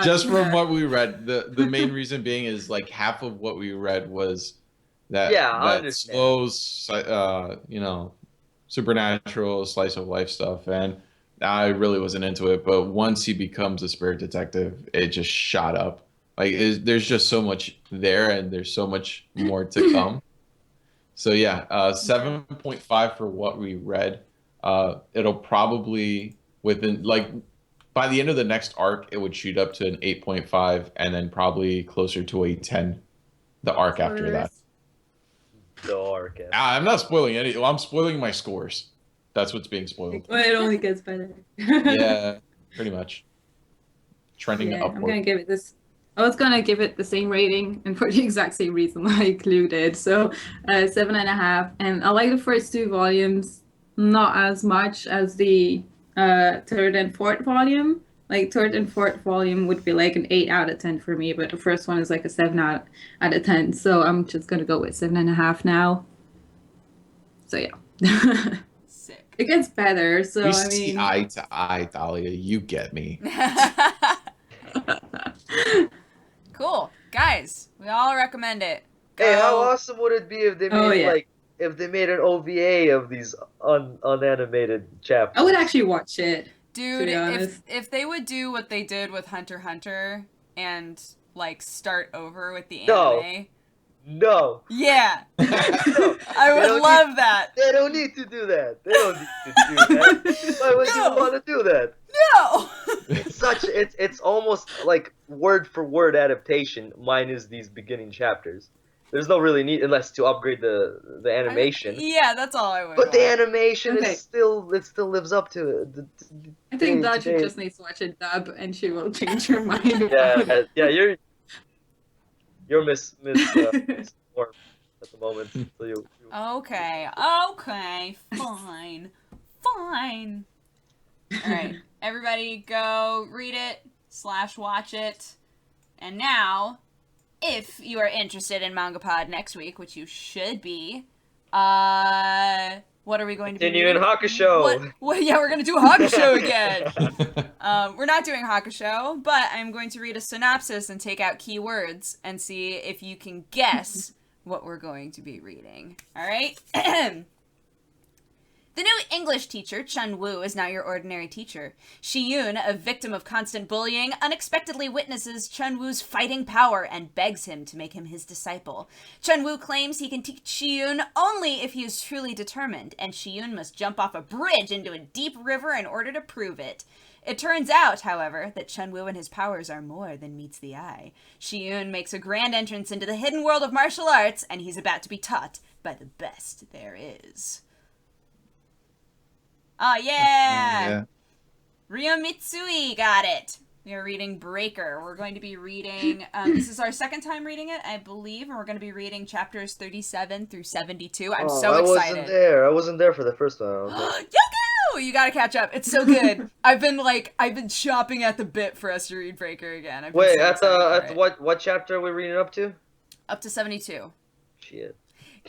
Just from what we read, the main reason being is like half of what we read was that Yeah, I that understand. slow, supernatural slice of life stuff, and I really wasn't into it. But once he becomes a spirit detective, it just shot up. Like there's just so much there, and there's so much more to come. So yeah, 7.5 for what we read. It'll probably within like by the end of the next arc, it would shoot up to an 8.5, and then probably closer to a 10. The arc after that. Dark. I'm not spoiling any. Well, I'm spoiling my scores. That's what's being spoiled. Well, it only gets better. Yeah, pretty much. trending Yeah, I'm upward. gonna give it this. I was gonna give it the same rating, and for the exact same reason I included. So, 7.5. And I like the first two volumes, not as much as the third and fourth volume. Like third and fourth volume would be like an 8 out of 10 for me, but the first one is like a 7 out of 10. So I'm just gonna go with 7.5 now. So yeah. Sick. It gets better, so We I see mean. eye to eye, Thalia. You get me. Cool. Guys, we all recommend it. Go. Hey, how awesome would it be if they made Oh, yeah. if they made an OVA of these unanimated chapters? I would actually watch it, to Dude, be honest. if they would do what they did with Hunter x Hunter and like start over with the No. anime. No. Yeah. No. I They would don't love that. They don't need to do that. They don't need to do that. Why would No. you want to do that? No. It's almost like word for word adaptation minus these beginning chapters. There's no really need unless to upgrade the animation. Yeah, that's all I would But the want. animation Okay. is still lives up to it. I think Dachi today- just needs to watch a dub, and she will change her mind. about Yeah, it. yeah, you're misinformed at the moment. So you Okay, fine. Fine. Alright, everybody go read it / watch it. And now, if you are interested in MangaPod next week, which you should be, what are we going to be continue in reading? Hakusho. What? Yeah, we're going to do Hakusho again. We're not doing Hakusho, but I'm going to read a synopsis and take out keywords and see if you can guess what we're going to be reading. All right? The new English teacher, Chun-Woo, is now your ordinary teacher. Shi-Yun, a victim of constant bullying, unexpectedly witnesses Chun-Woo's fighting power and begs him to make him his disciple. Chun-Woo claims he can teach Shi-Yun only if he is truly determined, and Shi-Yun must jump off a bridge into a deep river in order to prove it. It turns out, however, that Chun-Woo and his powers are more than meets the eye. Shi-Yun makes a grand entrance into the hidden world of martial arts, and he's about to be taught by the best there is. Oh, yeah! Ryo Mitsui got it! We are reading Breaker. We're going to be reading, this is our second time reading it, I believe, and we're going to be reading chapters 37 through 72. I'm so excited. I wasn't there for the first one. Yoku! You gotta catch up. It's so good. I've been chopping at the bit for us to read Breaker again. I've been Wait, so at excited for it. what chapter are we reading up to? Up to 72. Shit.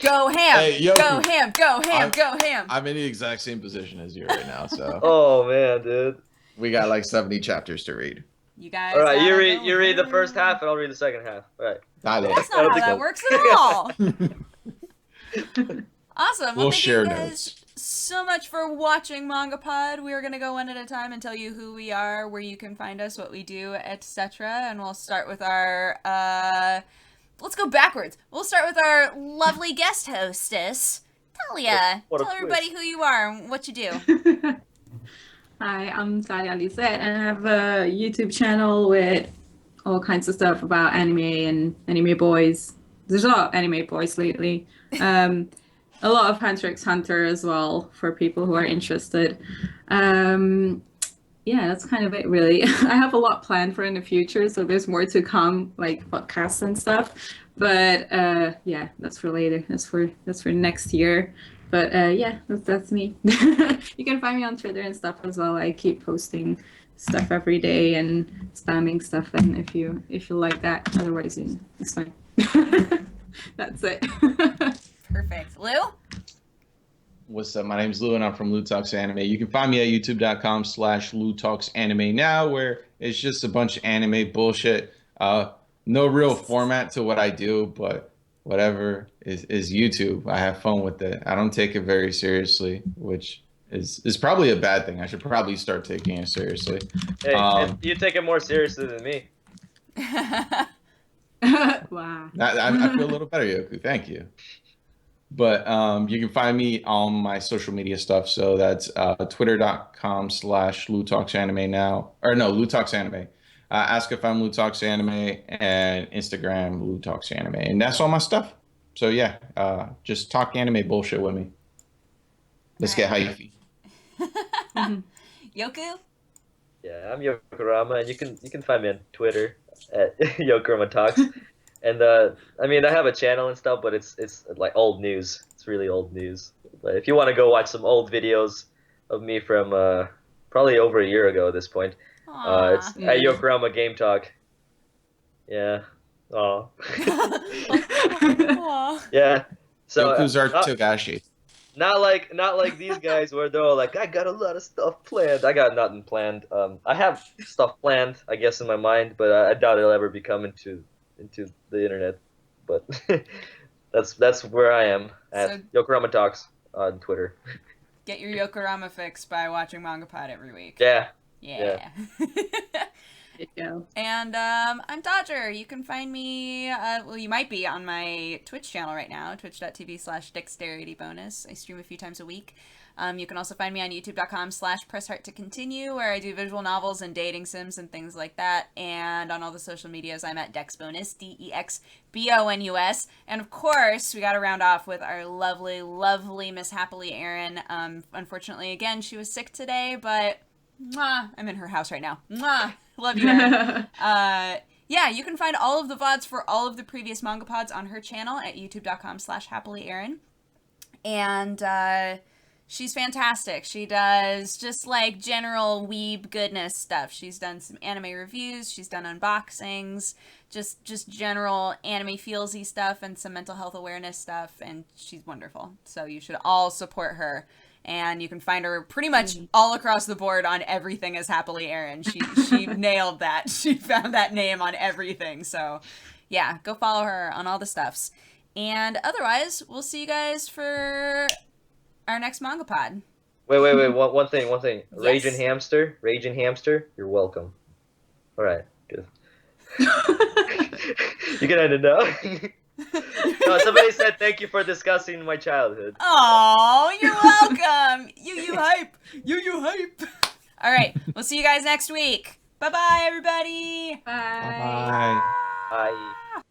Go ham! Hey, Yoku. Go ham! Go ham! Go ham! I'm in the exact same position as you right now, so Oh man, dude. we got like 70 chapters to read. You guys. All right, you gotta read go you read the ham. first half, and I'll read the second half. All right. That's not how that works at all. Awesome. Well, We'll thank share you guys notes. so much for watching MangaPod. We are going to go one at a time and tell you who we are, where you can find us, what we do, etc. And we'll start with our, let's go backwards. We'll start with our lovely guest hostess, Thalia. What a Tell twist. everybody who you are and what you do. Hi, I'm Thalia Lisette, and I have a YouTube channel with all kinds of stuff about anime and anime boys. There's a lot of anime boys lately. A lot of Hunter x Hunter as well for people who are interested. Yeah, that's kind of it, really. I have a lot planned for in the future, so there's more to come, like podcasts and stuff. But yeah, that's for later. That's for next year. But yeah, that's me. You can find me on Twitter and stuff as well. I keep posting stuff every day and spamming stuff. And if you like that, otherwise it's fine. That's it. Perfect. Lou? What's up? My name's Lou, and I'm from Lou Talks Anime. You can find me at youtube.com/Lou Talks Anime now, where it's just a bunch of anime bullshit. No real format to what I do, but whatever is YouTube. I have fun with it. I don't take it very seriously, which is probably a bad thing. I should probably start taking it seriously. Hey, if you take it more seriously than me. Wow. I feel a little better, Yoku. Thank you. But you can find me on my social media stuff. So that's twitter.com/Lou Talks Anime now. Or no, Lou Talks Anime. Ask if I'm Lou Talks Anime, and Instagram Lou Talks Anime. And that's all my stuff. So yeah, just talk anime bullshit with me. Let's get hyphy. Yoku? Yeah, I'm Yokurama, and you can find me on Twitter at Yokurama Talks. And I mean, I have a channel and stuff, but it's like old news. It's really old news. But if you want to go watch some old videos of me from probably over a year ago at this point, it's Aw. at Yeah. Yokurama Game Talk. Yeah. Oh. Aw. Yeah. So Yoku's Togashi. not like these guys where they're all like, I got a lot of stuff planned. I got nothing planned. I have stuff planned, I guess, in my mind, but I doubt it'll ever be coming into the internet. But that's where I am at So- Yokurama Talks on Twitter. Get your Yokorama fix by watching MangaPod every week. Yeah. Yeah. There you go. And I'm Dodger. You can find me, well, you might be on my Twitch channel right now, twitch.tv/dexterity bonus. I stream a few times a week. You can also find me on youtube.com/presshearttocontinue, where I do visual novels and dating sims and things like that. And on all the social medias, I'm at dexbonus, DEXBONUS. And of course, we got to round off with our lovely, lovely Miss Happily Erin. Unfortunately, again, she was sick today, but mwah, I'm in her house right now. Mwah, love you, Erin. Yeah, you can find all of the VODs for all of the previous MangaPods on her channel at youtube.com/happilyerin. And she's fantastic. She does just like general weeb goodness stuff. She's done some anime reviews, she's done unboxings, just general anime feelsy stuff and some mental health awareness stuff, and she's wonderful. So you should all support her. And you can find her pretty much all across the board on everything as Happily Erin. She nailed that. She found that name on everything. So yeah, go follow her on all the stuffs. And otherwise, we'll see you guys for our next manga pod. Wait. One thing. Yes. Raging Hamster, you're welcome. All right, good. You can end it now. No, somebody said thank you for discussing my childhood. Oh, you're welcome. You hype. You hype. All right, we'll see you guys next week. Bye-bye, everybody. Bye. Bye. Bye.